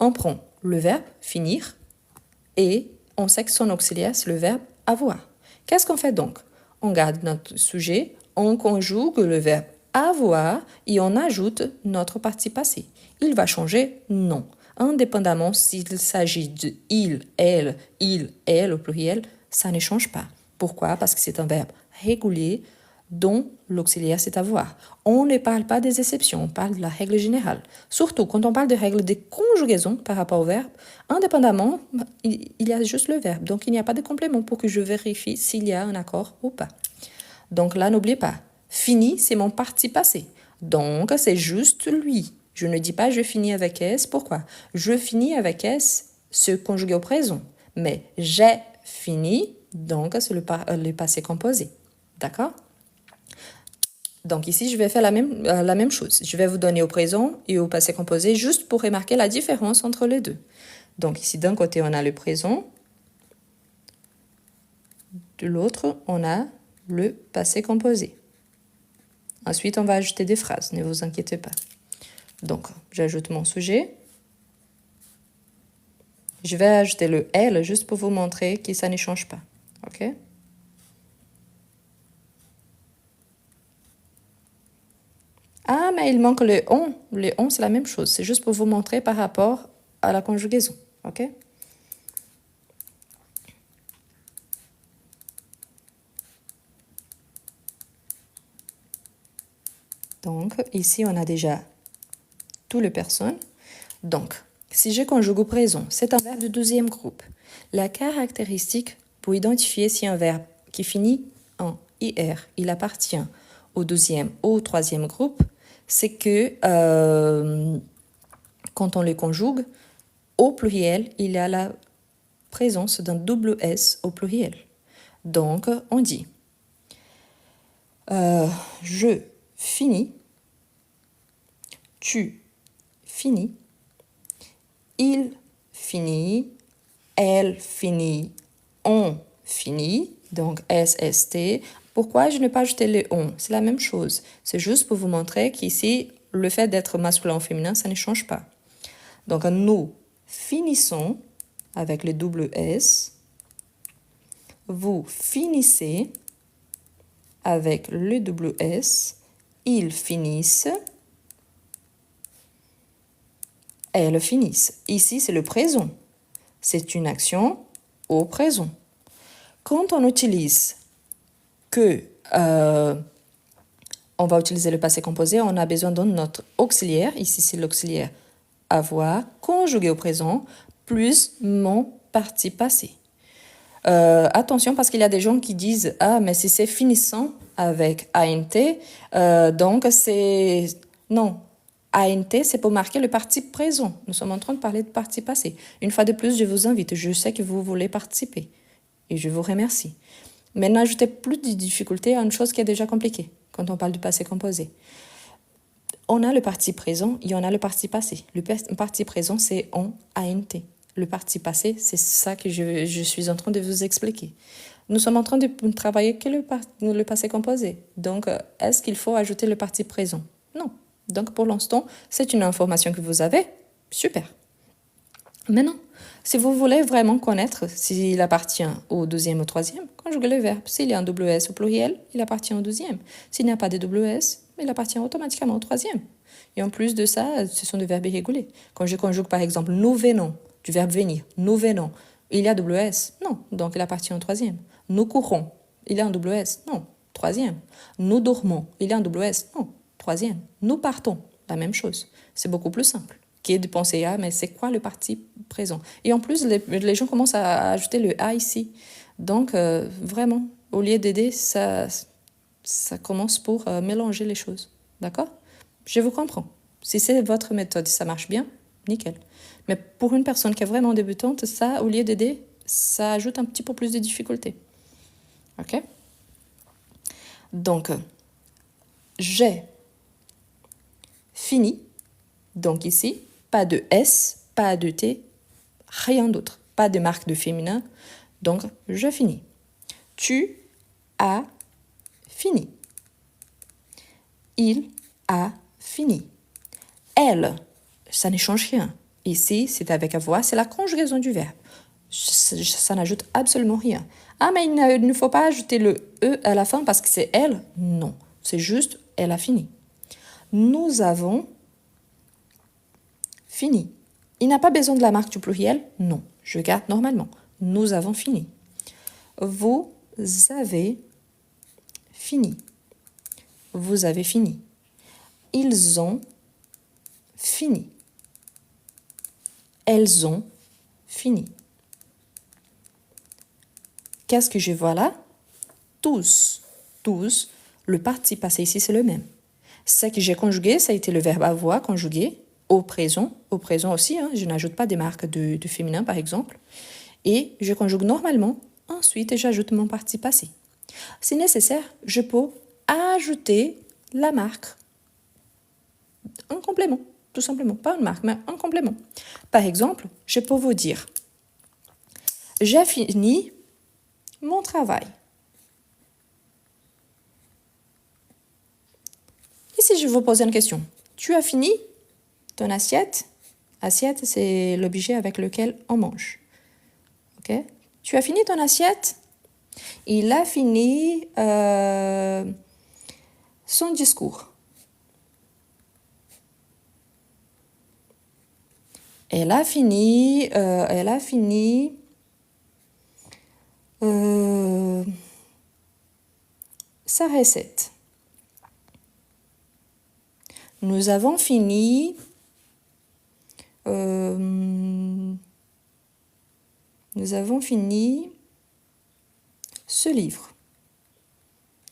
A: on prend le verbe finir et on sait que son auxiliaire, c'est le verbe avoir. Qu'est-ce qu'on fait donc? On garde notre sujet, on conjugue le verbe avoir et on ajoute notre participe passé. Il va changer? Non. Indépendamment s'il s'agit de il, elle au pluriel, ça ne change pas. Pourquoi? Parce que c'est un verbe régulier dont l'auxiliaire c'est avoir. On ne parle pas des exceptions, on parle de la règle générale. Surtout quand on parle de règle des conjugaisons par rapport au verbe, indépendamment, il y a juste le verbe. Donc il n'y a pas de complément pour que je vérifie s'il y a un accord ou pas. Donc là, n'oubliez pas, fini, c'est mon participe passé. Donc c'est juste lui. Je ne dis pas je finis avec S. Pourquoi? Je finis avec S, se conjuguer au présent. Mais j'ai fini, donc c'est le passé composé. D'accord? Donc ici, je vais faire la même chose. Je vais vous donner au présent et au passé composé juste pour remarquer la différence entre les deux. Donc ici, d'un côté, on a le présent. De l'autre, on a le passé composé. Ensuite, on va ajouter des phrases, ne vous inquiétez pas. Donc, j'ajoute mon sujet. Je vais ajouter le elle juste pour vous montrer que ça ne change pas. OK? Ah, mais il manque le on. Le on, c'est la même chose. C'est juste pour vous montrer par rapport à la conjugaison. OK? Donc, ici, on a déjà toutes les personnes. Donc, si je conjugue au présent, c'est un verbe du deuxième groupe. La caractéristique pour identifier si un verbe qui finit en IR, il appartient au deuxième ou au troisième groupe, c'est que quand on les conjugue, au pluriel, il y a la présence d'un double S au pluriel. Donc, on dit je finis, tu finis, il finit, elle finit, on finit, donc SST. Pourquoi je n'ai pas ajouté le on? C'est la même chose. C'est juste pour vous montrer qu'ici, le fait d'être masculin ou féminin, ça ne change pas. Donc, nous finissons avec le double S. Vous finissez avec le double S. Ils finissent. Elles finissent. Ici, c'est le présent. C'est une action au présent. Quand on utilise que, on va utiliser le passé composé, on a besoin de notre auxiliaire. Ici, c'est l'auxiliaire avoir, conjugué au présent, plus mon participe passé. Attention, parce qu'il y a des gens qui disent « Ah, mais si c'est finissant avec ANT, donc c'est... » Non, ANT, c'est pour marquer le participe présent. Nous sommes en train de parler de participe passé. Une fois de plus, je vous invite. Je sais que vous voulez participer. Et je vous remercie. Mais n'ajoutez plus de difficultés à une chose qui est déjà compliquée quand on parle du passé composé. On a le participe présent et on a le participe passé. Le participe présent, c'est on, ANT. Le participe passé, c'est ça que je suis en train de vous expliquer. Nous sommes en train de travailler que le passé composé. Donc, est-ce qu'il faut ajouter le participe présent? Non. Donc, pour l'instant, c'est une information que vous avez. Super. Maintenant, si vous voulez vraiment connaître s'il appartient au deuxième ou au troisième, conjuguez le verbe. S'il y a un double S au pluriel, il appartient au deuxième. S'il n'y a pas de double S, il appartient automatiquement au troisième. Et en plus de ça, ce sont des verbes irréguliers. Quand je conjugue par exemple nous venons, du verbe venir, nous venons, il y a double S? Non, donc il appartient au troisième. Nous courons, il y a un double S? Non, troisième. Nous dormons, il y a un double S? Non, troisième. Nous partons, la même chose. C'est beaucoup plus simple qui est de penser à, mais c'est quoi le parti présent? Et en plus, les gens commencent à ajouter le A ici. Donc, vraiment, au lieu d'aider, ça commence pour mélanger les choses. D'accord? Je vous comprends. Si c'est votre méthode, ça marche bien, nickel. Mais pour une personne qui est vraiment débutante, ça, au lieu d'aider, ça ajoute un petit peu plus de difficulté. OK? Donc, j'ai fini. Donc ici, pas de S, pas de T, rien d'autre. Pas de marque de féminin. Donc, je finis. Tu as fini. Il a fini. Elle, ça ne change rien. Ici, c'est avec avoir, c'est la conjugaison du verbe. Ça n'ajoute absolument rien. Ah, mais il ne faut pas ajouter le E à la fin parce que c'est elle. Non, c'est juste elle a fini. Nous avons fini. Il n'a pas besoin de la marque du pluriel? Non, je garde normalement. Nous avons fini. Vous avez fini. Vous avez fini. Ils ont fini. Elles ont fini. Qu'est-ce que je vois là? Tous. Tous. Le participe passé ici, c'est le même. Ce que j'ai conjugué, ça a été le verbe avoir conjugué au présent. Au présent aussi, hein, je n'ajoute pas des marques de féminin, par exemple. Et je conjugue normalement. Ensuite, j'ajoute mon participe passé. Si nécessaire, je peux ajouter la marque. Un complément, tout simplement. Pas une marque, mais un complément. Par exemple, je peux vous dire « J'ai fini mon travail ». Ici, je vous pose une question. Tu as fini ton assiette? Assiette, c'est l'objet avec lequel on mange. Ok? Tu as fini ton assiette? Il a fini son discours. Elle a fini sa recette. Nous avons fini ce livre.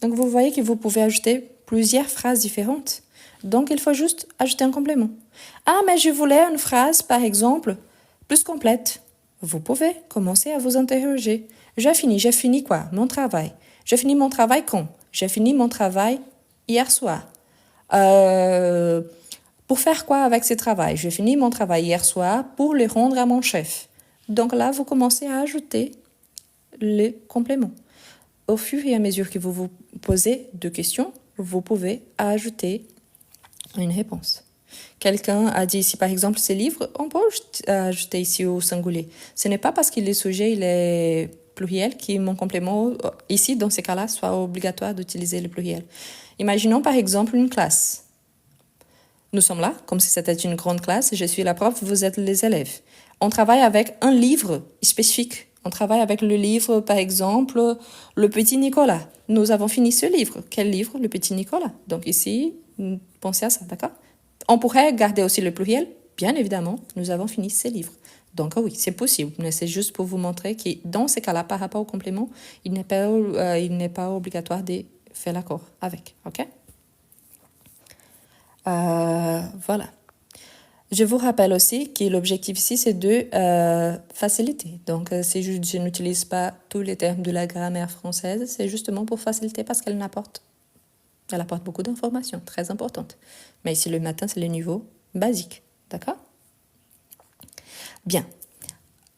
A: Donc, vous voyez que vous pouvez ajouter plusieurs phrases différentes. Donc, il faut juste ajouter un complément. Ah, mais je voulais une phrase, par exemple, plus complète. Vous pouvez commencer à vous interroger. J'ai fini quoi? Mon travail. J'ai fini mon travail quand? J'ai fini mon travail hier soir. Pour faire quoi avec ce travail? J'ai fini mon travail hier soir pour le rendre à mon chef. Donc là, vous commencez à ajouter les compléments. Au fur et à mesure que vous vous posez deux questions, vous pouvez ajouter une réponse. Quelqu'un a dit ici, par exemple, ces livres, on peut ajouter ici au singulier. Ce n'est pas parce qu'il est sujet, il est pluriel, que mon complément, ici, dans ces cas-là, soit obligatoire d'utiliser le pluriel. Imaginons, par exemple, une classe. Nous sommes là, comme si c'était une grande classe, je suis la prof, vous êtes les élèves. On travaille avec un livre spécifique. On travaille avec le livre, par exemple, Le Petit Nicolas. Nous avons fini ce livre. Quel livre? Le Petit Nicolas. Donc ici, pensez à ça, d'accord? On pourrait garder aussi le pluriel. Bien évidemment, nous avons fini ces livres. Donc oui, c'est possible, mais c'est juste pour vous montrer que dans ces cas-là, par rapport au complément, il n'est pas obligatoire de faire l'accord avec, ok? Voilà. Je vous rappelle aussi que l'objectif ici, c'est de faciliter. Donc, si je n'utilise pas tous les termes de la grammaire française, c'est justement pour faciliter parce qu'elle apporte beaucoup d'informations très importantes. Mais ici, le matin, c'est le niveau basique. D'accord? Bien.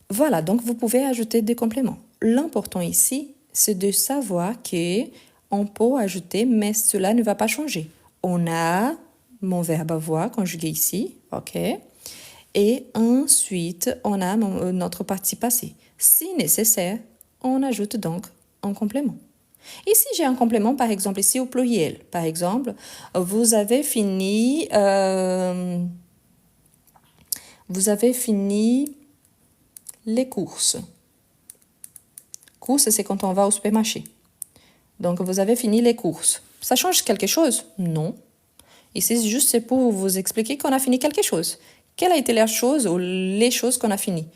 A: Voilà, donc vous pouvez ajouter des compléments. L'important ici, c'est de savoir qu'on peut ajouter, mais cela ne va pas changer. On a mon verbe avoir conjugué ici, ok? Et ensuite, on a notre partie passée. Si nécessaire, on ajoute donc un complément. Ici, j'ai un complément, par exemple, ici au pluriel. Par exemple, vous avez fini les courses. Courses, c'est quand on va au supermarché. Donc, vous avez fini les courses. Ça change quelque chose? Non. Ici, juste c'est pour vous expliquer qu'on a fini quelque chose. Quelle a été la chose ou les choses qu'on a fini?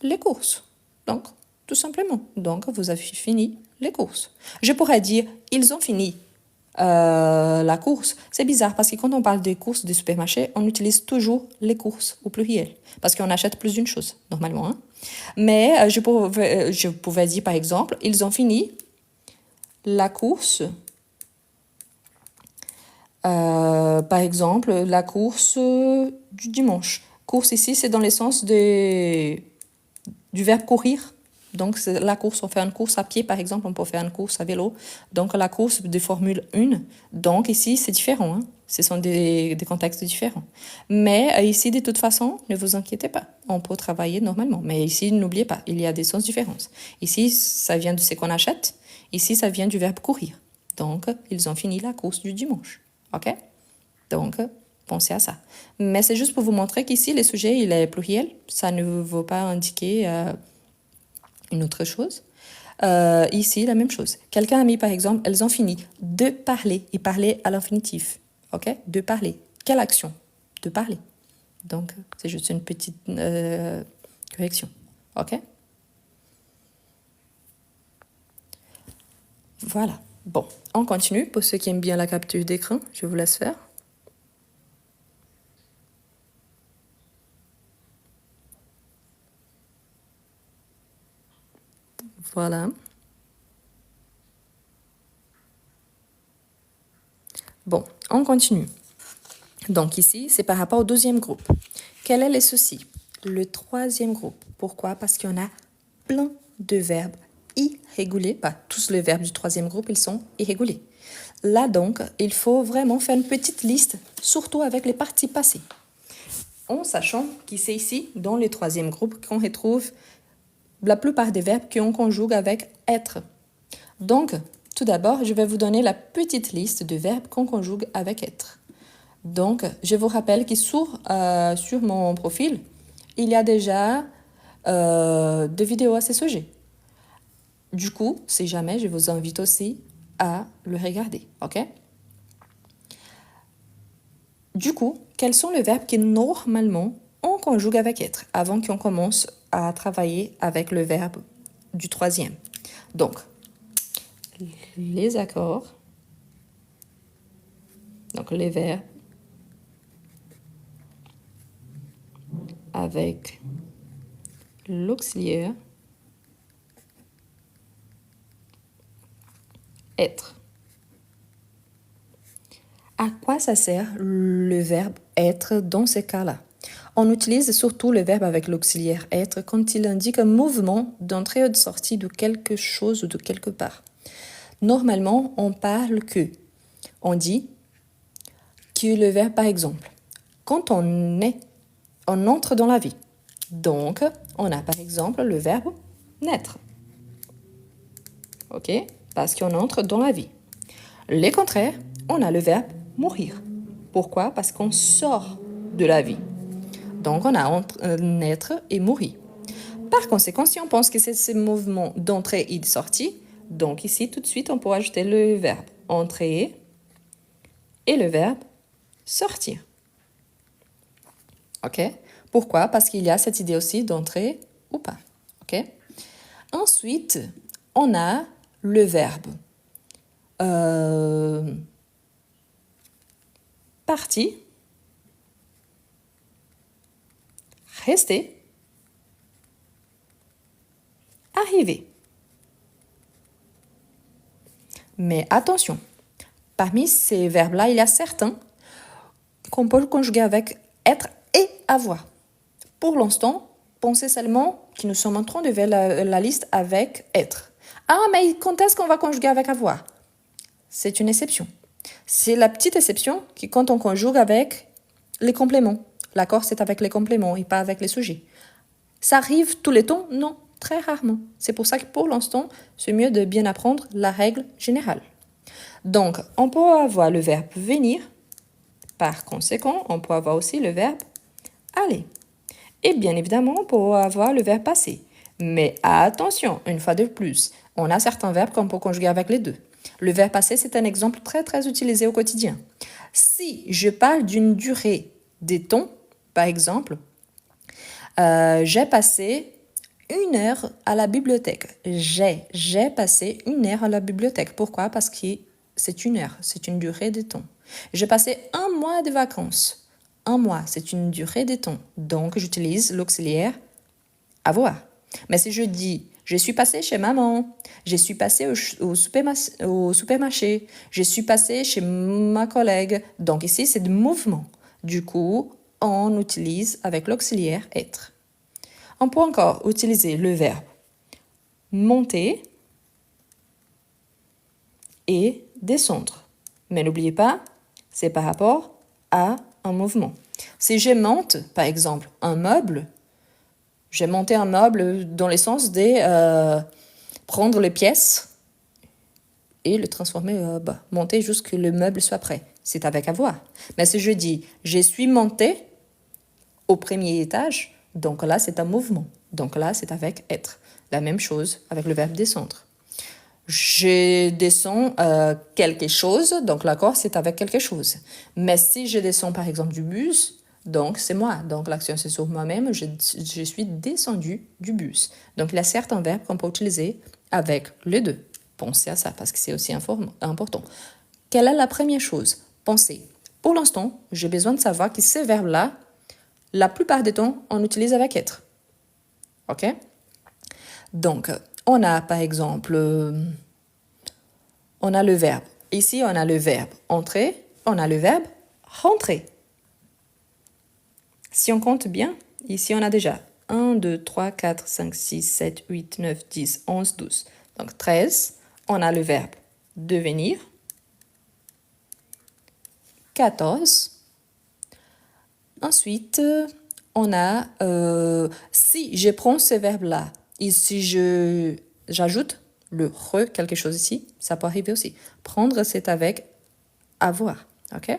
A: Les courses. Donc, tout simplement. Donc, vous avez fini les courses. Je pourrais dire, ils ont fini la course. C'est bizarre parce que quand on parle des courses du supermarché, on utilise toujours les courses au pluriel. Parce qu'on achète plus d'une chose, normalement. Hein? Mais je pouvais dire, par exemple, ils ont fini la course. Par exemple, la course du dimanche. Course ici, c'est dans le sens du verbe courir. Donc, c'est la course, on fait une course à pied, par exemple, on peut faire une course à vélo. Donc, la course de Formule 1. Donc, ici, c'est différent. Hein? Ce sont des contextes différents. Mais ici, de toute façon, ne vous inquiétez pas. On peut travailler normalement. Mais ici, n'oubliez pas, il y a des sens différents. Ici, ça vient de ce qu'on achète. Ici, ça vient du verbe courir. Donc, ils ont fini la course du dimanche. OK? Donc, pensez à ça. Mais c'est juste pour vous montrer qu'ici, le sujet, il est pluriel. Ça ne veut pas indiquer une autre chose. Ici, la même chose. Quelqu'un a mis, par exemple, elles ont fini de parler. Et parler à l'infinitif. OK? De parler. Quelle action? De parler. Donc, c'est juste une petite correction. OK? Voilà. Bon, on continue. Pour ceux qui aiment bien la capture d'écran, je vous laisse faire. Voilà. Bon, on continue. Donc ici, c'est par rapport au deuxième groupe. Quel est le souci? Le troisième groupe. Pourquoi? Parce qu'il y en a plein de verbes irréguliers. Pas tous les verbes du troisième groupe, ils sont irréguliers. Là donc, il faut vraiment faire une petite liste, surtout avec les parties passées. En sachant que c'est ici, dans le troisième groupe, qu'on retrouve la plupart des verbes qu'on conjugue avec être. Donc, tout d'abord, je vais vous donner la petite liste de verbes qu'on conjugue avec être. Donc, je vous rappelle que sur mon profil, il y a déjà des vidéos à ce sujet. Du coup, si jamais, je vous invite aussi à le regarder, ok? Du coup, quels sont les verbes qui normalement on conjugue avec être avant qu'on commence à travailler avec le verbe du troisième? Donc, les accords, donc les verbes avec l'auxiliaire être. À quoi ça sert le verbe être dans ces cas-là? On utilise surtout le verbe avec l'auxiliaire être quand il indique un mouvement d'entrée ou de sortie de quelque chose ou de quelque part. Normalement, on parle que. On dit que le verbe, par exemple, quand on entre dans la vie. Donc, on a par exemple le verbe naître. OK? Parce qu'on entre dans la vie. Les contraires, on a le verbe mourir. Pourquoi? Parce qu'on sort de la vie. Donc, on a naître et mourir. Par conséquent, si on pense que c'est ce mouvement d'entrée et de sortie, donc ici, tout de suite, on pourra ajouter le verbe entrer et le verbe sortir. OK? Pourquoi? Parce qu'il y a cette idée aussi d'entrer ou pas. OK? Ensuite, on a le verbe partir, rester, arriver. Mais attention, parmi ces verbes-là, il y a certains qu'on peut conjuguer avec être et avoir. Pour l'instant, pensez seulement que nous sommes en train de faire la liste avec être. Ah, mais quand est-ce qu'on va conjuguer avec avoir? C'est une exception. C'est la petite exception qui quand on conjugue avec les compléments. L'accord, c'est avec les compléments et pas avec les sujets. Ça arrive tous les temps? Non, très rarement. C'est pour ça que pour l'instant, c'est mieux de bien apprendre la règle générale. Donc, on peut avoir le verbe venir. Par conséquent, on peut avoir aussi le verbe aller. Et bien évidemment, on peut avoir le verbe passer. Mais attention, une fois de plus, on a certains verbes qu'on peut conjuguer avec les deux. Le verbe passer, c'est un exemple très très utilisé au quotidien. Si je parle d'une durée des temps, par exemple, j'ai passé 1 heure à la bibliothèque. J'ai passé 1 heure à la bibliothèque. Pourquoi? Parce que c'est 1 heure, c'est une durée de temps. J'ai passé 1 mois de vacances. 1 mois, c'est une durée de temps. Donc, j'utilise l'auxiliaire avoir. Mais si je dis, je suis passé chez maman, je suis passé au supermarché, je suis passé chez ma collègue. Donc ici, c'est du mouvement. Du coup, on utilise avec l'auxiliaire être. On peut encore utiliser le verbe monter et descendre. Mais n'oubliez pas, c'est par rapport à un mouvement. Si je monte, par exemple, un meuble, j'ai monté un meuble dans le sens de prendre les pièces et le transformer, monter jusqu'à ce que le meuble soit prêt. C'est avec avoir. Mais si je dis, je suis monté au premier étage, donc là, c'est un mouvement. Donc là, c'est avec être. La même chose avec le verbe descendre. Je descends quelque chose, donc l'accord, c'est avec quelque chose. Mais si je descends, par exemple, du bus, donc c'est moi. Donc l'action, c'est sur moi-même. Je suis descendu du bus. Donc il y a certains verbes qu'on peut utiliser avec les deux. Pensez à ça, parce que c'est aussi important. Quelle est la première chose? Pensez. Pour l'instant, j'ai besoin de savoir que ces verbes-là, la plupart du temps, on utilise avec être. OK? Donc, on a par exemple, on a le verbe. Ici, on a le verbe entrer, on a le verbe rentrer. Si on compte bien, ici, on a déjà 1, 2, 3, 4, 5, 6, 7, 8, 9, 10, 11, 12. Donc, 13. On a le verbe devenir. 14. Ensuite, on a, si je prends ce verbe-là, et si j'ajoute le re, quelque chose ici, ça peut arriver aussi. Prendre, c'est avec avoir, ok?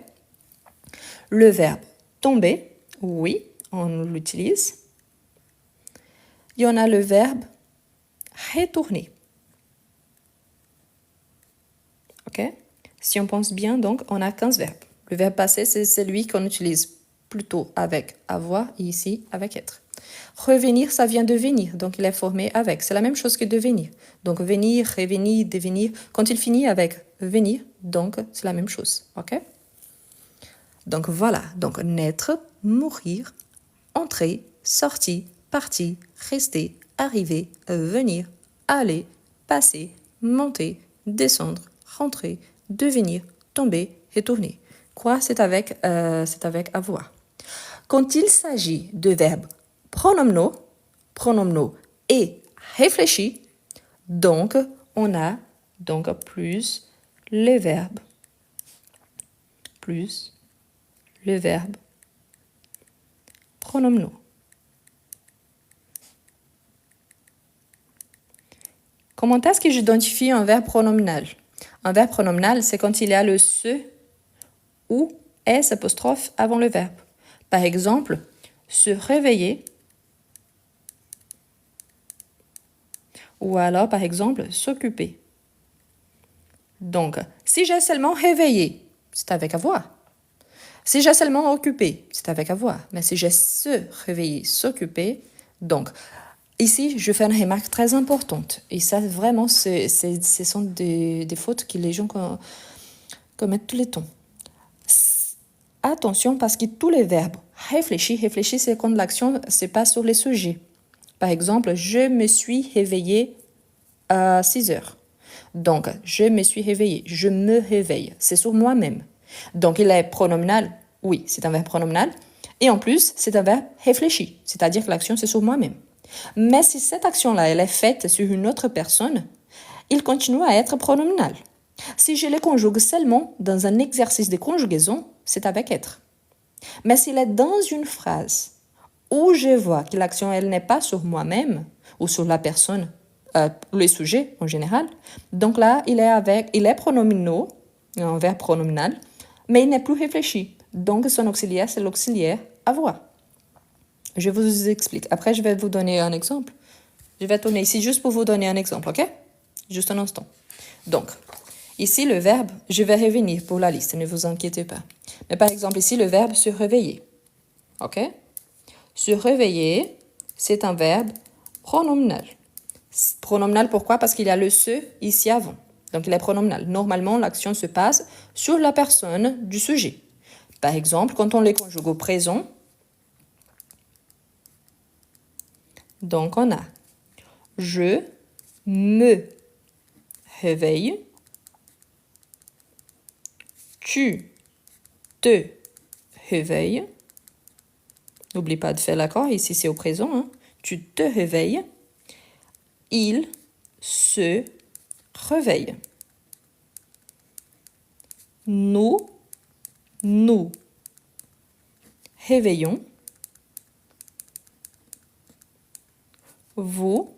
A: Le verbe tomber, oui, on l'utilise. Il y en a le verbe retourner, ok? Si on pense bien, donc, on a 15 verbes. Le verbe passé, c'est celui qu'on utilise plutôt avec avoir et ici avec être. Revenir, ça vient de venir, donc il est formé avec. C'est la même chose que devenir. Donc venir, revenir, devenir. Quand il finit avec venir, donc c'est la même chose. Ok? Donc voilà. Donc naître, mourir, entrer, sortir, partir, rester, arriver, venir, aller, passer, monter, descendre, rentrer, devenir, tomber, retourner. Quoi? C'est avec avoir. Quand il s'agit de verbes pronominaux et réfléchis, donc on a donc plus le verbe pronominaux. Comment est-ce que j'identifie un verbe pronominal? Un verbe pronominal, c'est quand il y a le se ou s apostrophe avant le verbe. Par exemple, se réveiller. Ou alors, par exemple, s'occuper. Donc, si j'ai seulement réveillé, c'est avec avoir. Si j'ai seulement occupé, c'est avec avoir. Mais si j'ai se réveiller, s'occuper, donc, ici, je fais une remarque très importante. Et ça, vraiment, ce sont des fautes que les gens commettent tous les temps. Attention, parce que tous les verbes, réfléchir, c'est quand l'action se passe sur les sujets. Par exemple, je me suis réveillée à 6 heures. Donc, je me suis réveillée, je me réveille. C'est sur moi-même. Donc, il est pronominal. Oui, c'est un verbe pronominal. Et en plus, c'est un verbe réfléchi, c'est-à-dire que l'action, c'est sur moi-même. Mais si cette action-là, elle est faite sur une autre personne, il continue à être pronominal. Si je le conjugue seulement dans un exercice de conjugaison, c'est avec être. Mais s'il est dans une phrase où je vois que l'action, elle n'est pas sur moi-même ou sur la personne, le sujet en général, donc là, il est pronominal, un verbe pronominal, mais il n'est plus réfléchi. Donc, son auxiliaire, c'est l'auxiliaire avoir. Je vous explique. Après, je vais vous donner un exemple. Je vais tourner ici juste pour vous donner un exemple, ok? Juste un instant. Donc, ici, le verbe, je vais revenir pour la liste, ne vous inquiétez pas. Mais par exemple, ici, le verbe se réveiller. Ok? Se réveiller, c'est un verbe pronominal. Pronominal, pourquoi? Parce qu'il y a le se ici avant. Donc, il est pronominal. Normalement, l'action se passe sur la personne du sujet. Par exemple, quand on les conjugue au présent, donc on a je me réveille, tu te réveilles. N'oublie pas de faire l'accord, ici c'est au présent. Hein. Tu te réveilles, il se réveille. Nous réveillons. Vous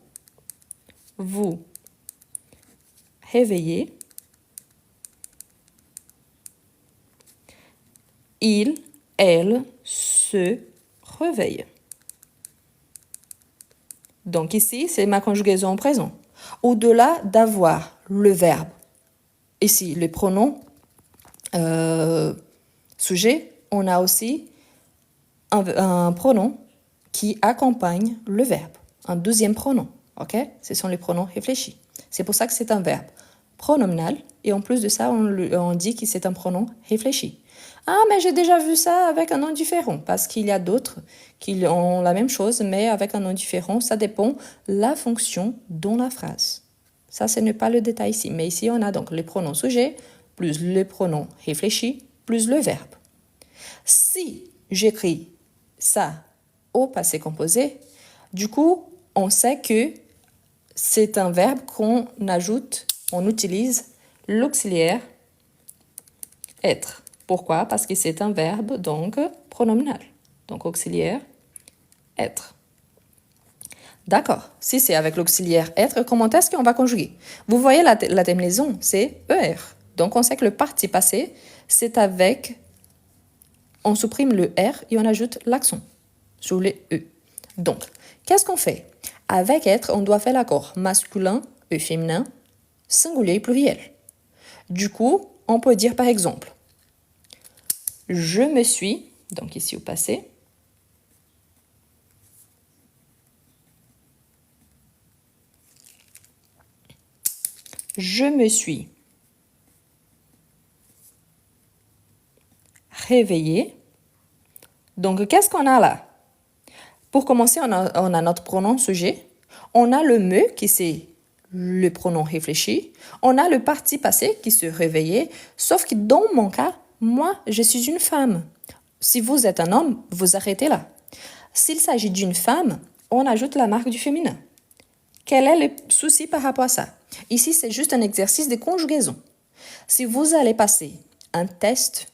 A: réveillez. Il, elle se réveille. Donc ici, c'est ma conjugaison en présent. Au-delà d'avoir le verbe, ici, le pronom sujet, on a aussi un pronom qui accompagne le verbe, un deuxième pronom. Ok? Ce sont les pronoms réfléchis. C'est pour ça que c'est un verbe pronominal et en plus de ça, on dit que c'est un pronom réfléchi. Ah, mais j'ai déjà vu ça avec un nom différent parce qu'il y a d'autres qui ont la même chose mais avec un nom différent. Ça dépend de la fonction dans la phrase. Ça, ce n'est pas le détail ici. Mais ici, on a donc le pronom sujet plus le pronom réfléchi plus le verbe. Si j'écris ça au passé composé, du coup, on sait que c'est un verbe qu'on ajoute, on utilise l'auxiliaire être. Pourquoi? Parce que c'est un verbe, donc, pronominal. Donc, auxiliaire être. D'accord. Si c'est avec l'auxiliaire être, comment est-ce qu'on va conjuguer? Vous voyez la terminaison, c'est ER. Donc, on sait que le parti passé, c'est avec... On supprime le R et on ajoute l'accent sur les E. Donc, qu'est-ce qu'on fait? Avec être, on doit faire l'accord masculin et féminin, singulier et pluriel. Du coup, on peut dire par exemple, je me suis, donc ici au passé, je me suis réveillé. Donc, qu'est-ce qu'on a là? Pour commencer, on a notre pronom sujet. On a le me qui c'est le pronom réfléchi. On a le parti passé qui se réveillait. Sauf que dans mon cas, moi, je suis une femme. Si vous êtes un homme, vous arrêtez là. S'il s'agit d'une femme, on ajoute la marque du féminin. Quel est le souci par rapport à ça? Ici, c'est juste un exercice de conjugaison. Si vous allez passer un test,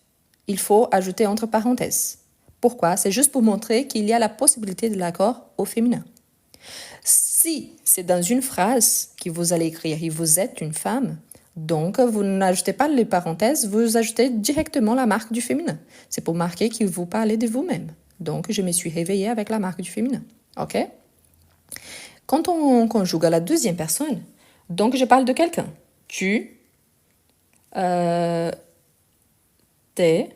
A: il faut ajouter entre parenthèses. Pourquoi? C'est juste pour montrer qu'il y a la possibilité de l'accord au féminin. Si c'est dans une phrase que vous allez écrire et vous êtes une femme, donc vous n'ajoutez pas les parenthèses, vous ajoutez directement la marque du féminin. C'est pour marquer que vous parlez de vous-même. Donc, je me suis réveillée avec la marque du féminin. OK? Quand on conjugue à la deuxième personne, donc je parle de quelqu'un. Tu t'es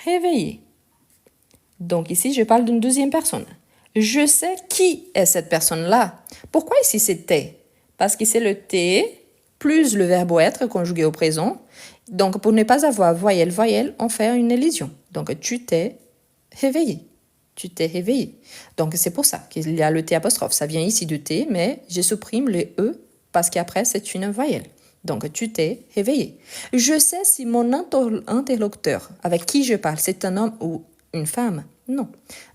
A: réveillé. Donc ici, je parle d'une deuxième personne. Je sais qui est cette personne-là. Pourquoi ici c'est t'es? Parce que c'est le t'es plus le verbe être conjugué au présent. Donc pour ne pas avoir voyelle, on fait une élision. Donc tu t'es réveillé. Tu t'es réveillé. Donc c'est pour ça qu'il y a le T apostrophe. Ça vient ici du T, mais je supprime le E parce qu'après c'est une voyelle. Donc tu t'es réveillé. Je sais si mon interlocuteur avec qui je parle, c'est un homme ou une femme. Non.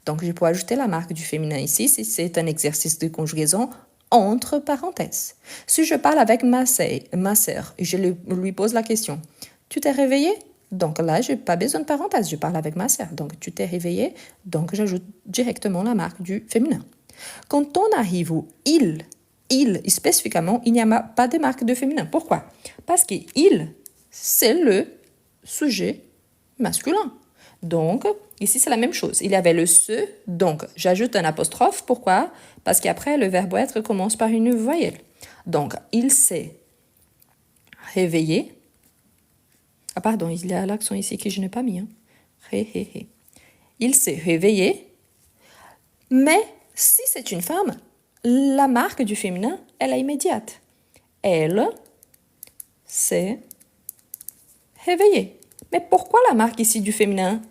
A: Donc je peux ajouter la marque du féminin ici si c'est un exercice de conjugaison entre parenthèses. Si je parle avec ma sœur et je lui pose la question, tu t'es réveillé? Donc là, je n'ai pas besoin de parenthèse, je parle avec ma sœur. Donc tu t'es réveillé, donc j'ajoute directement la marque du féminin. Quand on arrive au il, spécifiquement, il n'y a pas de marque de féminin. Pourquoi? Parce que il, c'est le sujet masculin. Donc, ici, c'est la même chose. Il y avait le se, donc j'ajoute un apostrophe. Pourquoi? Parce qu'après, le verbe être commence par une voyelle. Donc, il s'est réveillé. Ah, pardon, il y a l'accent ici que je n'ai pas mis. Hein. Ré. Il s'est réveillé. Mais si c'est une femme, la marque du féminin, elle est immédiate. Elle s'est réveillée. Mais pourquoi la marque ici du féminin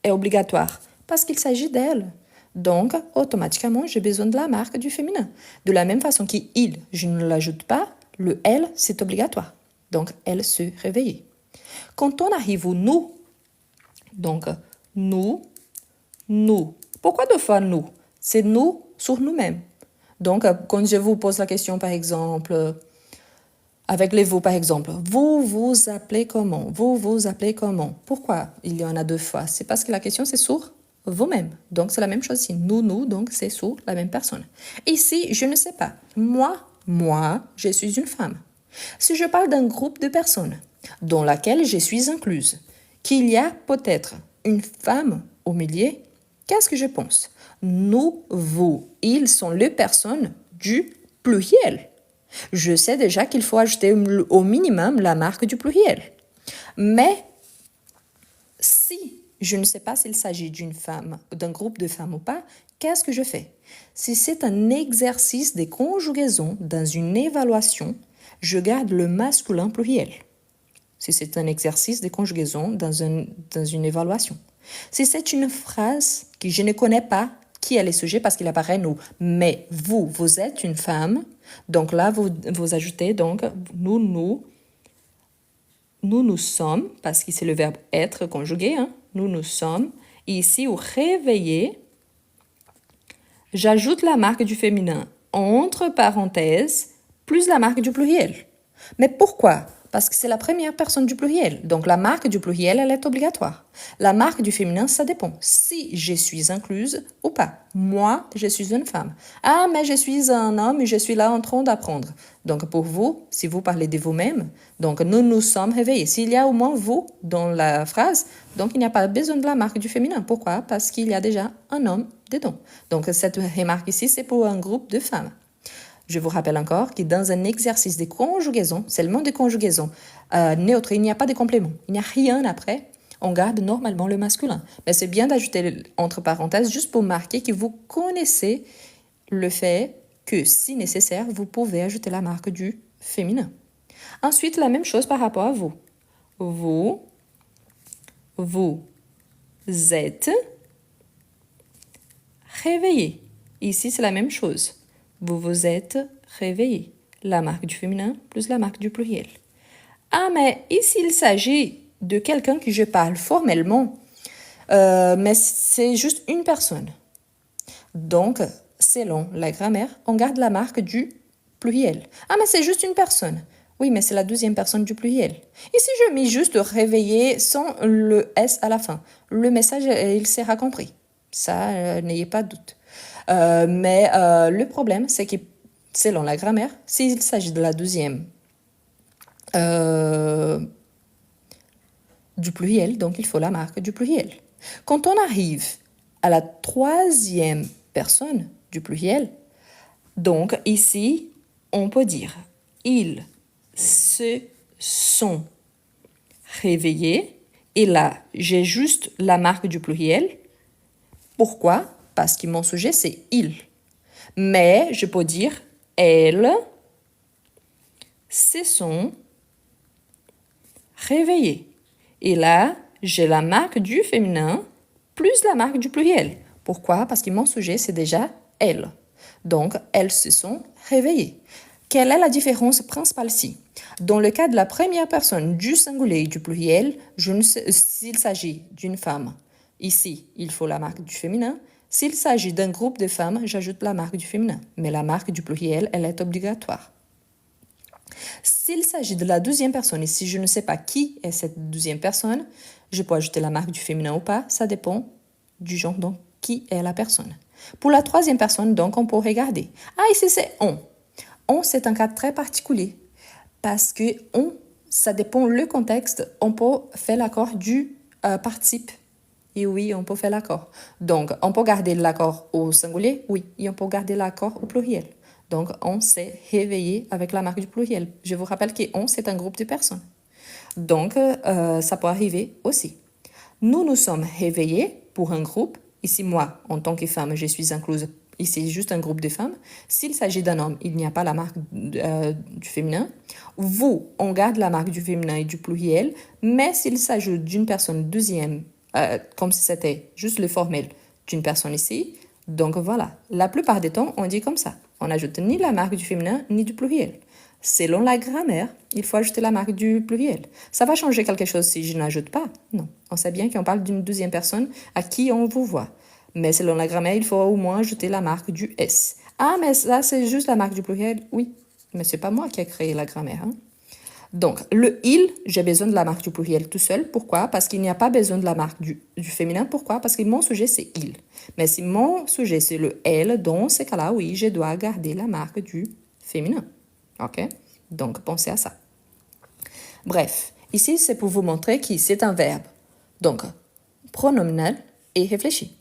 A: est obligatoire? Parce qu'il s'agit d'elle. Donc, automatiquement, j'ai besoin de la marque du féminin. De la même façon qu'il, je ne l'ajoute pas, le elle, c'est obligatoire. Donc, elle se réveillait. Quand on arrive au nous, donc nous. Pourquoi deux fois nous? C'est nous sur nous-mêmes. Donc, quand je vous pose la question, par exemple, avec les vous, par exemple, vous vous appelez comment? Vous vous appelez comment? Pourquoi il y en a deux fois? C'est parce que la question, c'est sur vous-même. Donc, c'est la même chose ici. Nous, donc c'est sur la même personne. Ici, je ne sais pas. Moi, je suis une femme. Si je parle d'un groupe de personnes dans laquelle je suis incluse, qu'il y a peut-être une femme au milieu, qu'est-ce que je pense? Nous, vous, ils sont les personnes du pluriel. Je sais déjà qu'il faut ajouter au minimum la marque du pluriel. Mais si je ne sais pas s'il s'agit d'une femme, d'un groupe de femmes ou pas, qu'est-ce que je fais? Si c'est un exercice de conjugaison dans une évaluation, je garde le masculin pluriel. Si c'est un exercice de conjugaison dans une évaluation. Si c'est une phrase que je ne connais pas, qui est le sujet parce qu'il apparaît nous, mais vous êtes une femme, donc là, vous ajoutez donc nous sommes, parce que c'est le verbe être conjugué, hein, nous sommes. Et ici, au réveiller, j'ajoute la marque du féminin entre parenthèses, plus la marque du pluriel. Mais pourquoi? Parce que c'est la première personne du pluriel. Donc, la marque du pluriel, elle est obligatoire. La marque du féminin, ça dépend. Si je suis incluse ou pas. Moi, je suis une femme. Ah, mais je suis un homme et je suis là en train d'apprendre. Donc, pour vous, si vous parlez de vous-même, donc nous sommes réveillés. S'il y a au moins vous dans la phrase, donc il n'y a pas besoin de la marque du féminin. Pourquoi? Parce qu'il y a déjà un homme dedans. Donc, cette remarque ici, c'est pour un groupe de femmes. Je vous rappelle encore que dans un exercice de conjugaison, seulement de conjugaison neutre, il n'y a pas de complément. Il n'y a rien après. On garde normalement le masculin. Mais c'est bien d'ajouter entre parenthèses juste pour marquer que vous connaissez le fait que, si nécessaire, vous pouvez ajouter la marque du féminin. Ensuite, la même chose par rapport à vous. Vous êtes réveillé. Ici, c'est la même chose. Vous vous êtes réveillé. La marque du féminin plus la marque du pluriel. Ah, mais ici, il s'agit de quelqu'un que je parle formellement, mais c'est juste une personne. Donc, selon la grammaire, on garde la marque du pluriel. Ah, mais c'est juste une personne. Oui, mais c'est la deuxième personne du pluriel. Ici, je mets juste réveillé sans le S à la fin. Le message, il sera compris. Ça, n'ayez pas de doute. Mais le problème, c'est que selon la grammaire, s'il s'agit de la deuxième du pluriel, donc il faut la marque du pluriel. Quand on arrive à la troisième personne du pluriel, donc ici, on peut dire ils se sont réveillés. Et là, j'ai juste la marque du pluriel. Pourquoi? Parce que mon sujet, c'est il. Mais je peux dire elles se sont réveillées. Et là, j'ai la marque du féminin plus la marque du pluriel. Pourquoi? Parce que mon sujet, c'est déjà elles. Donc, elles se sont réveillées. Quelle est la différence principale ici? Dans le cas de la première personne du singulier et du pluriel, s'il s'agit d'une femme, ici, il faut la marque du féminin. S'il s'agit d'un groupe de femmes, j'ajoute la marque du féminin. Mais la marque du pluriel, elle est obligatoire. S'il s'agit de la deuxième personne et si je ne sais pas qui est cette deuxième personne, je peux ajouter la marque du féminin ou pas, ça dépend du genre, donc qui est la personne. Pour la troisième personne, donc, on peut regarder. Ah, ici c'est on. On, c'est un cas très particulier parce que on, ça dépend le contexte. On peut faire l'accord du participe. Et oui, on peut faire l'accord. Donc, on peut garder l'accord au singulier, oui, et on peut garder l'accord au pluriel. Donc, on s'est réveillé avec la marque du pluriel. Je vous rappelle que on, c'est un groupe de personnes. Donc, ça peut arriver aussi. Nous nous sommes réveillés pour un groupe. Ici, moi, en tant que femme, je suis incluse. Ici, juste un groupe de femmes. S'il s'agit d'un homme, il n'y a pas la marque du féminin. Vous, on garde la marque du féminin et du pluriel. Mais s'il s'agit d'une personne deuxième, comme si c'était juste le formel d'une personne ici, donc voilà. La plupart des temps, on dit comme ça. On n'ajoute ni la marque du féminin ni du pluriel. Selon la grammaire, il faut ajouter la marque du pluriel. Ça va changer quelque chose si je n'ajoute pas? Non. On sait bien qu'on parle d'une deuxième personne à qui on vous voit. Mais selon la grammaire, il faut au moins ajouter la marque du S. Ah, mais ça, c'est juste la marque du pluriel? Oui. Mais c'est pas moi qui ai créé la grammaire. Hein? Donc, le il, j'ai besoin de la marque du pluriel tout seul. Pourquoi? Parce qu'il n'y a pas besoin de la marque du féminin. Pourquoi? Parce que mon sujet, c'est il. Mais si mon sujet, c'est le elle, dans ces cas-là, oui, je dois garder la marque du féminin. OK? Donc, pensez à ça. Bref, ici, c'est pour vous montrer que c'est un verbe. Donc, pronominal et réfléchi.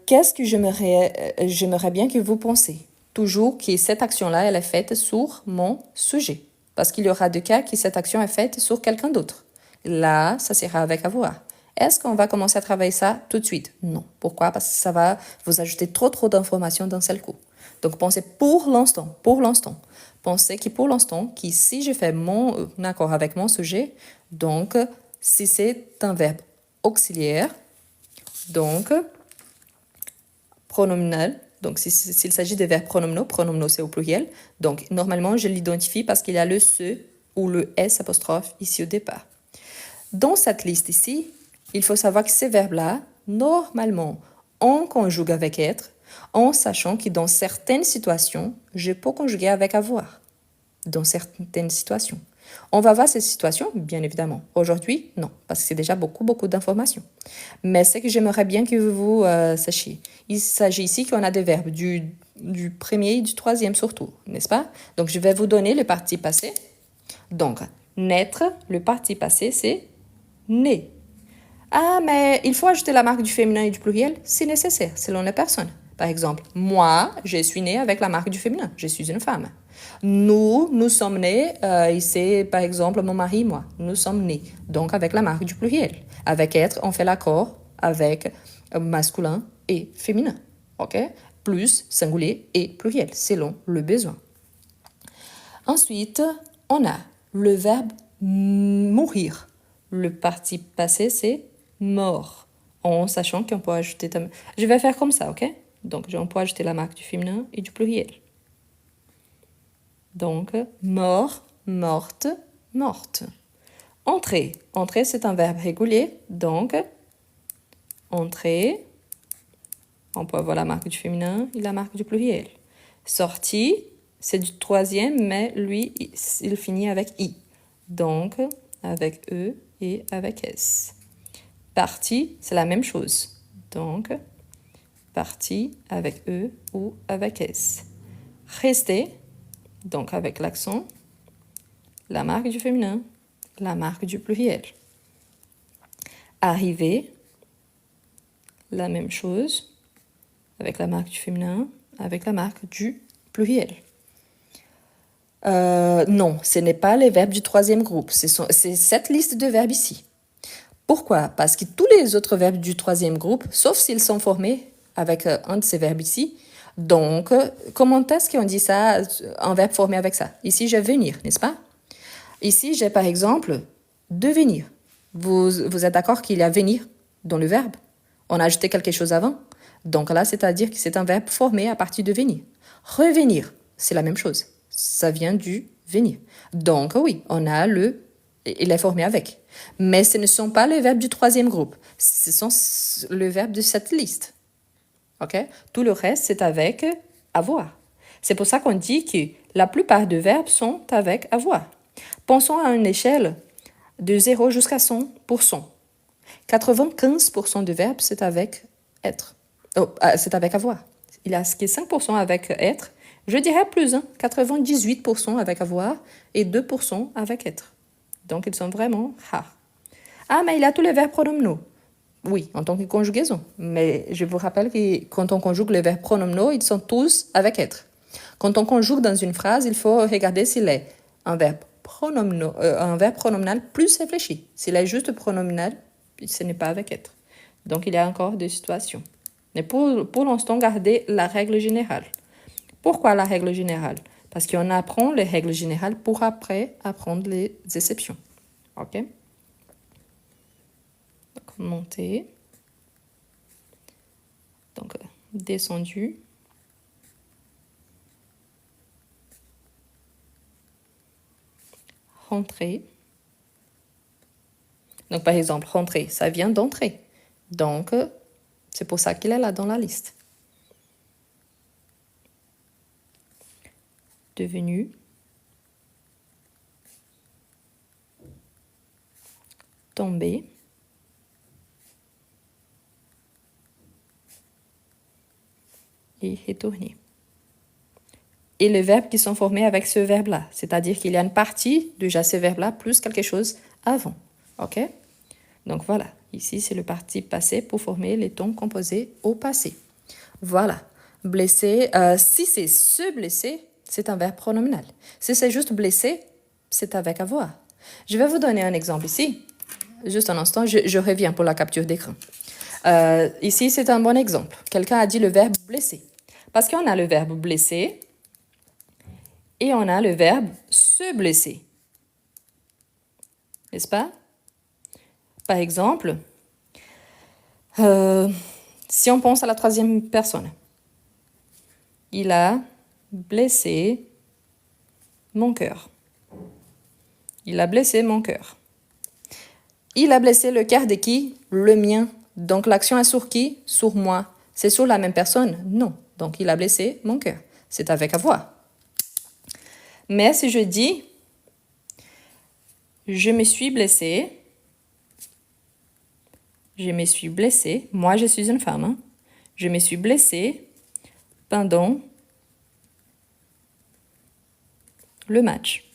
A: Qu'est-ce que j'aimerais bien que vous pensiez? Toujours que cette action-là, elle est faite sur mon sujet. Parce qu'il y aura deux cas que cette action est faite sur quelqu'un d'autre. Là, ça sera avec avoir. Est-ce qu'on va commencer à travailler ça tout de suite? Non. Pourquoi? Parce que ça va vous ajouter trop d'informations d'un seul coup. Donc, pensez pour l'instant. Pensez que pour l'instant, que si je fais mon accord avec mon sujet, donc, si c'est un verbe auxiliaire, donc, pronominal, donc s'il s'agit de verbes pronominaux c'est au pluriel, donc normalement je l'identifie parce qu'il y a le se ou le s apostrophe ici au départ. Dans cette liste ici, il faut savoir que ces verbes-là, normalement, on conjugue avec être, en sachant que dans certaines situations, je peux conjuguer avec avoir. Dans certaines situations. On va voir ces situations, bien évidemment. Aujourd'hui, non, parce que c'est déjà beaucoup d'informations. Mais c'est que j'aimerais bien que vous sachiez. Il s'agit ici qu'on a des verbes du premier et du troisième surtout, n'est-ce pas? Donc, je vais vous donner le participe passé. Donc, naître, le participe passé, c'est né. Ah, mais il faut ajouter la marque du féminin et du pluriel, c'est nécessaire, selon la personne. Par exemple, moi, je suis née avec la marque du féminin, je suis une femme. Nous sommes nés, et c'est par exemple mon mari, moi, nous sommes nés, donc avec la marque du pluriel. Avec être, on fait l'accord avec masculin et féminin, ok? Plus singulier et pluriel, selon le besoin. Ensuite, on a le verbe mourir. Le participe passé, c'est mort. En sachant qu'on peut ajouter... Je vais faire comme ça, ok? Donc, on peut ajouter la marque du féminin et du pluriel. Donc, mort, morte, morte. Entrer. Entrer, c'est un verbe régulier. Donc, entrer. On peut avoir la marque du féminin et la marque du pluriel. Sortie, c'est du troisième, mais lui, il finit avec i. Donc, avec e et avec s. Partie, c'est la même chose. Donc, partie avec e ou avec s. Rester, donc avec l'accent, la marque du féminin, la marque du pluriel. Arriver, la même chose, avec la marque du féminin, avec la marque du pluriel. Non, ce n'est pas les verbes du troisième groupe. C'est cette liste de verbes ici. Pourquoi? Parce que tous les autres verbes du troisième groupe, sauf s'ils sont formés avec un de ces verbes ici, donc, comment est-ce qu'on dit ça, un verbe formé avec ça? Ici, j'ai venir, n'est-ce pas? Ici, j'ai par exemple devenir. Vous êtes d'accord qu'il y a venir dans le verbe? On a ajouté quelque chose avant. Donc là, c'est-à-dire que c'est un verbe formé à partir de venir. Revenir, c'est la même chose. Ça vient du venir. Donc oui, on a il est formé avec. Mais ce ne sont pas les verbes du troisième groupe. Ce sont les verbes de cette liste. OK? Tout le reste, c'est avec avoir. C'est pour ça qu'on dit que la plupart des verbes sont avec avoir. Pensons à une échelle de 0 jusqu'à 100%. 95% des verbes, c'est avec être. C'est avec avoir. Il y a ce qui est 5% avec être. Je dirais plus, 98% avec avoir et 2% avec être. Donc, ils sont vraiment rares. Ah, mais il y a tous les verbes pronominaux. Oui, en tant que conjugaison. Mais je vous rappelle que quand on conjugue les verbes pronominaux, ils sont tous avec être. Quand on conjugue dans une phrase, il faut regarder s'il est un verbe pronominal plus réfléchi. S'il est juste pronominal, ce n'est pas avec être. Donc, il y a encore des situations. Mais pour l'instant, gardez la règle générale. Pourquoi la règle générale? Parce qu'on apprend les règles générales pour après apprendre les exceptions. OK? Donc, monter. Donc, descendu. Rentrer. Donc, par exemple, rentrer, ça vient d'entrer. Donc, c'est pour ça qu'il est là dans la liste. Devenu. Tomber. Et retourner. Et les verbes qui sont formés avec ce verbe-là, c'est-à-dire qu'il y a une partie déjà ce verbe-là plus quelque chose avant. OK? Donc voilà, ici c'est le participe passé pour former les temps composés au passé. Voilà, blessé, si c'est se blesser, c'est un verbe pronominal. Si c'est juste blessé, c'est avec avoir. Je vais vous donner un exemple ici. Juste un instant, je reviens pour la capture d'écran. Ici, c'est un bon exemple. Quelqu'un a dit le verbe blesser. Parce qu'on a le verbe blesser et on a le verbe se blesser. N'est-ce pas? Par exemple, si on pense à la troisième personne, il a blessé mon cœur. Il a blessé mon cœur. Il a blessé le cœur de qui? Le mien. Donc l'action est sur qui? Sur moi. C'est sur la même personne? Non. Donc il a blessé mon cœur. C'est avec avoir. Mais si je dis je me suis blessée, moi je suis une femme, je me suis blessée pendant le match.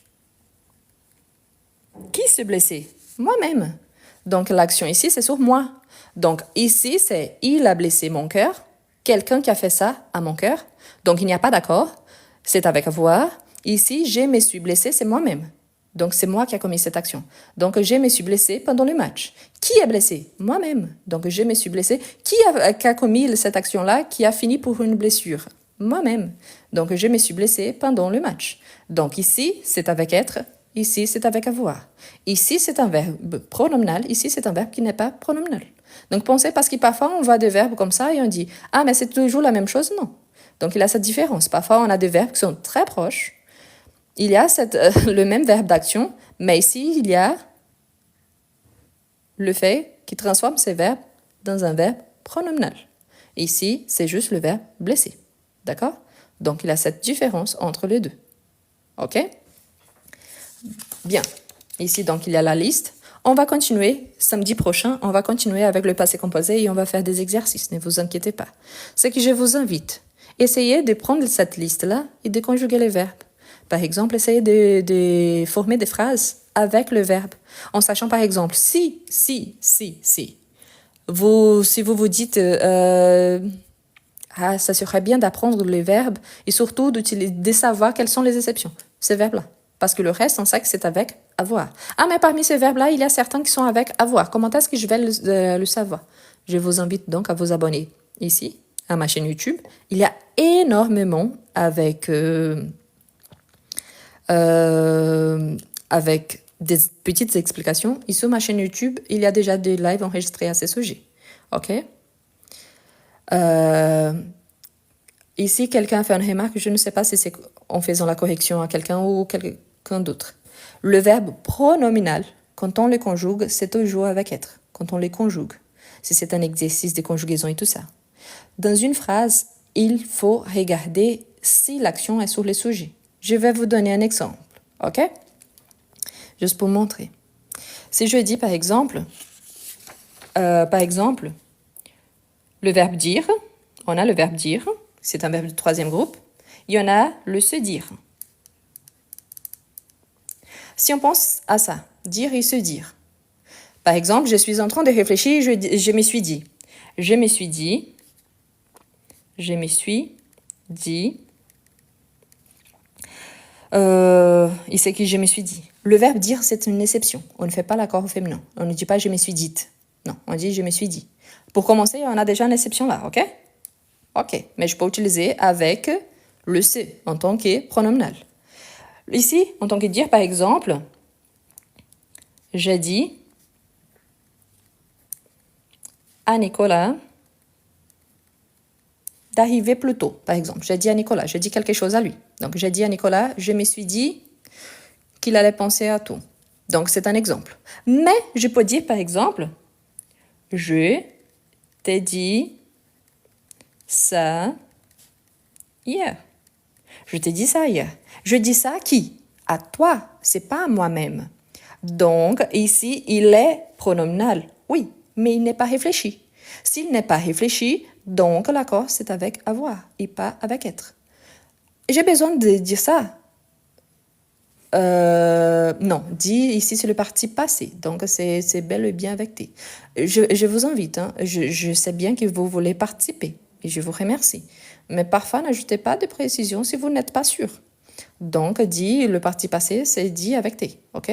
A: Qui s'est blessé? Moi-même. Donc l'action ici, c'est sur moi. Donc ici, c'est il a blessé mon cœur, quelqu'un qui a fait ça à mon cœur. Donc il n'y a pas d'accord, c'est avec avoir. Ici, je me suis blessé, c'est moi-même. Donc c'est moi qui a commis cette action. Donc je me suis blessé pendant le match. Qui est blessé? Moi-même. Donc je me suis blessé. Qui a commis cette action-là qui a fini pour une blessure? Moi-même. Donc je me suis blessé pendant le match. Donc ici, c'est avec être. Ici, c'est avec avoir. Ici, c'est un verbe pronominal. Ici, c'est un verbe qui n'est pas pronominal. Donc, pensez, parce que parfois, on voit des verbes comme ça et on dit « Ah, mais c'est toujours la même chose ?» Non. Donc, il y a cette différence. Parfois, on a des verbes qui sont très proches. Il y a le même verbe d'action, mais ici, il y a le fait qui transforme ces verbes dans un verbe pronominal. Ici, c'est juste le verbe « blesser ». D'accord? Donc, il y a cette différence entre les deux. OK? Bien, ici donc il y a la liste. On va continuer, samedi prochain, on va continuer avec le passé composé et on va faire des exercices, ne vous inquiétez pas. Ce que je vous invite, essayez de prendre cette liste-là et de conjuguer les verbes. Par exemple, essayez de former des phrases avec le verbe, en sachant par exemple si. Si vous vous dites ça serait bien d'apprendre les verbes et surtout de savoir quelles sont les exceptions, ces verbes-là. Parce que le reste, on sait que c'est avec avoir. Ah, mais parmi ces verbes-là, il y a certains qui sont avec avoir. Comment est-ce que je vais le savoir? Je vous invite donc à vous abonner ici, à ma chaîne YouTube. Il y a énormément avec des petites explications. Et sur ma chaîne YouTube, il y a déjà des lives enregistrés à ce sujet. OK? Ici, quelqu'un fait une remarque, je ne sais pas si c'est en faisant la correction à quelqu'un ou quelqu'un d'autre. Le verbe pronominal, quand on le conjugue, c'est toujours avec être. Quand on les conjugue, si c'est un exercice de conjugaison et tout ça. Dans une phrase, il faut regarder si l'action est sur le sujet. Je vais vous donner un exemple, ok? Juste pour montrer. Si je dis par exemple, le verbe dire, on a le verbe dire, c'est un verbe du troisième groupe. Il y en a le se dire. Si on pense à ça, dire et se dire. Par exemple, je suis en train de réfléchir, je me suis dit. Je me suis dit. Ici que je me suis dit. Le verbe dire, c'est une exception. On ne fait pas l'accord au féminin. On ne dit pas je me suis dite. Non, on dit je me suis dit. Pour commencer, on a déjà une exception là, ok? Ok, mais je peux utiliser avec le se en tant que pronominal. Ici, en tant que dire, par exemple, j'ai dit à Nicolas d'arriver plus tôt, par exemple. J'ai dit à Nicolas, j'ai dit quelque chose à lui. Donc, j'ai dit à Nicolas, je me suis dit qu'il allait penser à tout. Donc, c'est un exemple. Mais je peux dire, par exemple, je t'ai dit ça hier. Je t'ai dit ça hier. Je dis ça à qui? À toi, c'est pas à moi-même. Donc, ici, il est pronominal. Oui, mais il n'est pas réfléchi. S'il n'est pas réfléchi, donc l'accord, c'est avec avoir et pas avec être. J'ai besoin de dire ça. Non, dit ici, c'est le parti passé. Donc, c'est bel et bien avec T. Je vous invite. Hein, je sais bien que vous voulez participer et je vous remercie. Mais parfois, n'ajoutez pas de précision si vous n'êtes pas sûr. Donc, dit, le parti passé, c'est dit avec T. OK?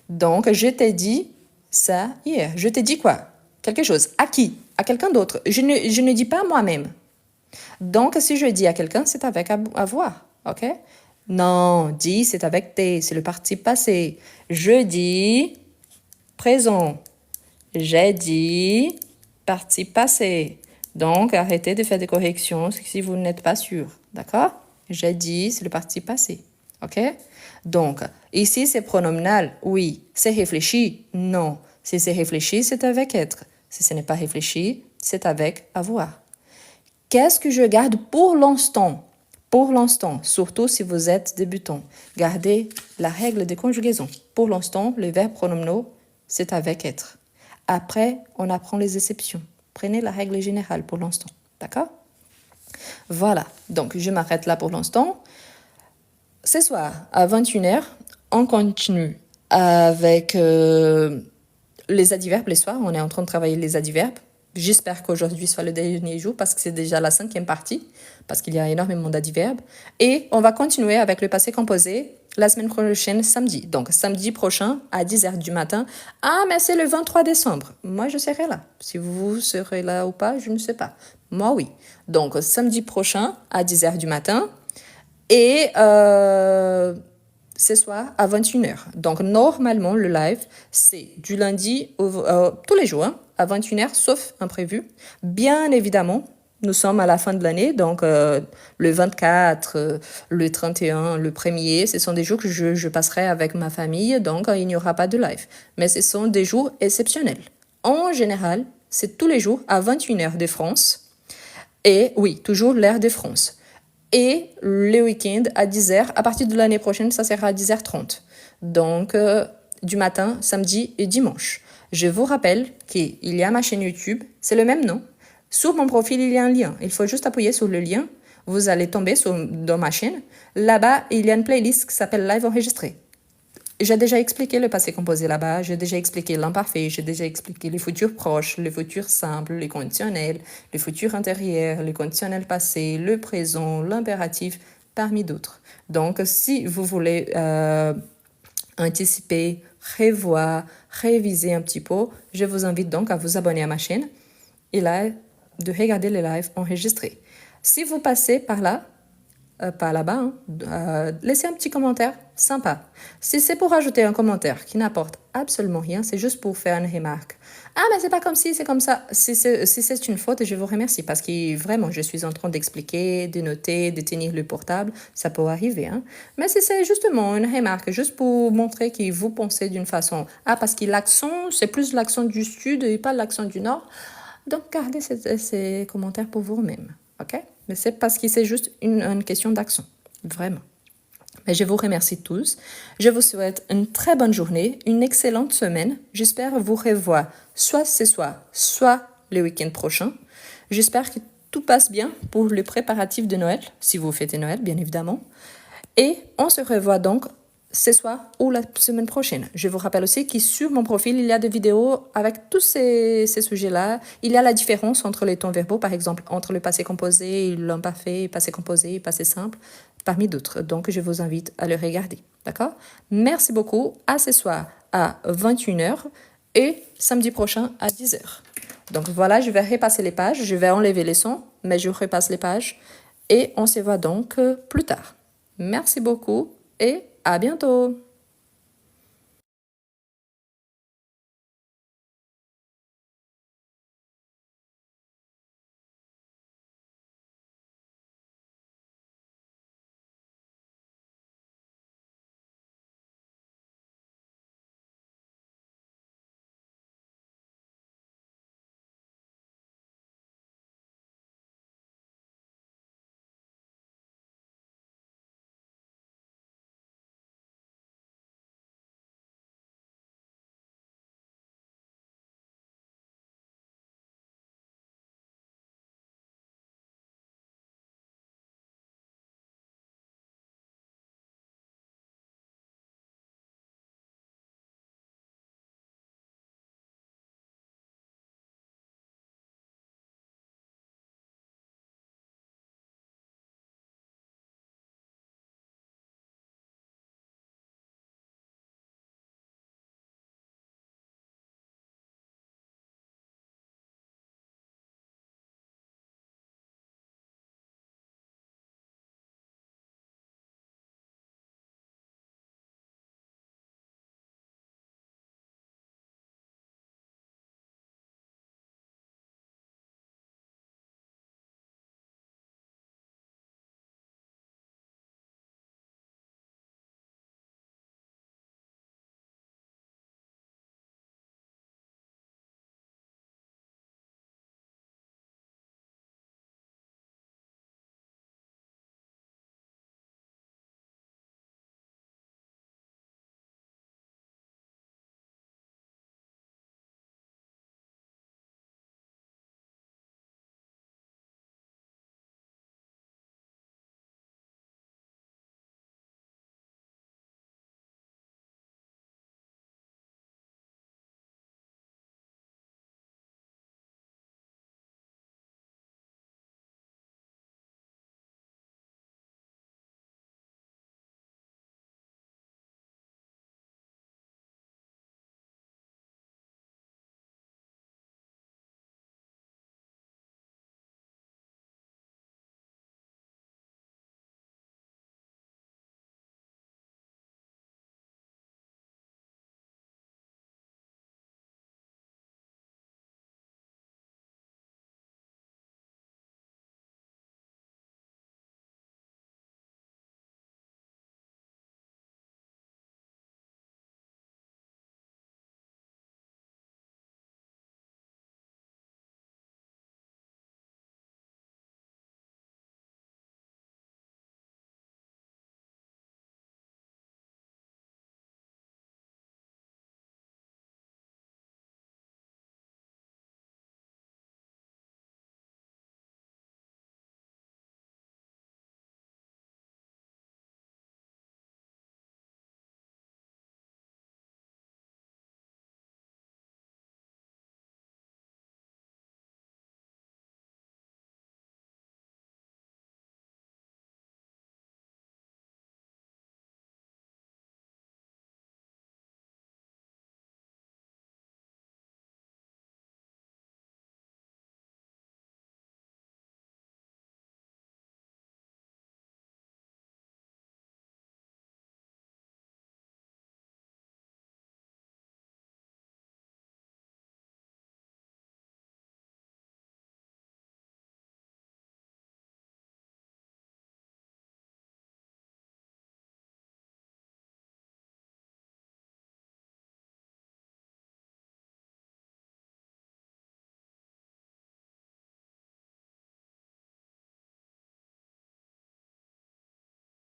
A: Donc, je t'ai dit ça hier. Je t'ai dit quoi? Quelque chose. À qui? À quelqu'un d'autre. Je ne dis pas moi-même. Donc, si je dis à quelqu'un, c'est avec avoir. OK? Non, dis, c'est avec T. C'est le parti passé. Je dis présent. J'ai dit parti passé. Donc, arrêtez de faire des corrections si vous n'êtes pas sûr. D'accord? J'ai dit, c'est le parti passé. OK? Donc, ici, c'est pronominal. Oui. C'est réfléchi? Non. Si c'est réfléchi, c'est avec être. Si ce n'est pas réfléchi, c'est avec avoir. Qu'est-ce que je garde pour l'instant? Pour l'instant, surtout si vous êtes débutant, gardez la règle de conjugaison. Pour l'instant, le verbe pronominaux, c'est avec être. Après, on apprend les exceptions. Prenez la règle générale pour l'instant. D'accord? Voilà. Donc, je m'arrête là pour l'instant. Ce soir, à 21h, on continue avec les adverbes. Les soirs, on est en train de travailler les adverbes. J'espère qu'aujourd'hui soit le dernier jour parce que c'est déjà la 5e partie, parce qu'il y a énormément d'adverbes. Et on va continuer avec le passé composé la semaine prochaine, samedi. Donc, samedi prochain, à 10h du matin. Ah, mais c'est le 23 décembre. Moi, je serai là. Si vous serez là ou pas, je ne sais pas. Moi, oui. Donc, samedi prochain, à 10h du matin. Et ce soir à 21h. Donc, normalement, le live, c'est du lundi tous les jours, hein, à 21h, sauf imprévu. Bien évidemment, nous sommes à la fin de l'année, donc le 24, le 31, le 1er, ce sont des jours que je passerai avec ma famille, donc il n'y aura pas de live. Mais ce sont des jours exceptionnels. En général, c'est tous les jours à 21h de France. Et oui, toujours l'heure de France. Et le week-end à 10h. À partir de l'année prochaine, ça sera à 10h30. Donc, du matin, samedi et dimanche. Je vous rappelle qu'il y a ma chaîne YouTube. C'est le même nom. Sur mon profil, il y a un lien. Il faut juste appuyer sur le lien. Vous allez tomber dans ma chaîne. Là-bas, il y a une playlist qui s'appelle Live enregistré. J'ai déjà expliqué le passé composé là-bas, j'ai déjà expliqué l'imparfait, j'ai déjà expliqué les futurs proches, les futurs simples, les conditionnels, les futurs intérieurs, les conditionnels passés, le présent, l'impératif, parmi d'autres. Donc, si vous voulez anticiper, revoir, réviser un petit peu, je vous invite donc à vous abonner à ma chaîne et là, de regarder les lives enregistrés. Si vous passez par là, pas là-bas, hein, laissez un petit commentaire sympa. Si c'est pour ajouter un commentaire qui n'apporte absolument rien, c'est juste pour faire une remarque. Ah, mais c'est pas comme si, c'est comme ça. Si c'est une faute, je vous remercie parce que vraiment, je suis en train d'expliquer, de noter, de tenir le portable. Ça peut arriver, hein. Mais si c'est justement une remarque, juste pour montrer que vous pensez d'une façon, ah, parce que l'accent, c'est plus l'accent du sud et pas l'accent du nord. Donc, gardez ces commentaires pour vous-même. OK? Mais c'est parce que c'est juste une question d'action. Vraiment. Mais je vous remercie tous. Je vous souhaite une très bonne journée, une excellente semaine. J'espère vous revoir soit ce soir, soit le week-end prochain. J'espère que tout passe bien pour le préparatif de Noël, si vous fêtez Noël, bien évidemment. Et on se revoit donc ce soir ou la semaine prochaine. Je vous rappelle aussi que sur mon profil, il y a des vidéos avec tous ces sujets-là. Il y a la différence entre les temps verbaux, par exemple, entre le passé composé, l'imparfait, passé composé, passé simple, parmi d'autres. Donc, je vous invite à le regarder. D'accord? Merci beaucoup. À ce soir à 21h et samedi prochain à 10h. Donc voilà, je vais repasser les pages. Je vais enlever les sons, mais je repasse les pages. Et on se voit donc plus tard. Merci beaucoup et à bientôt!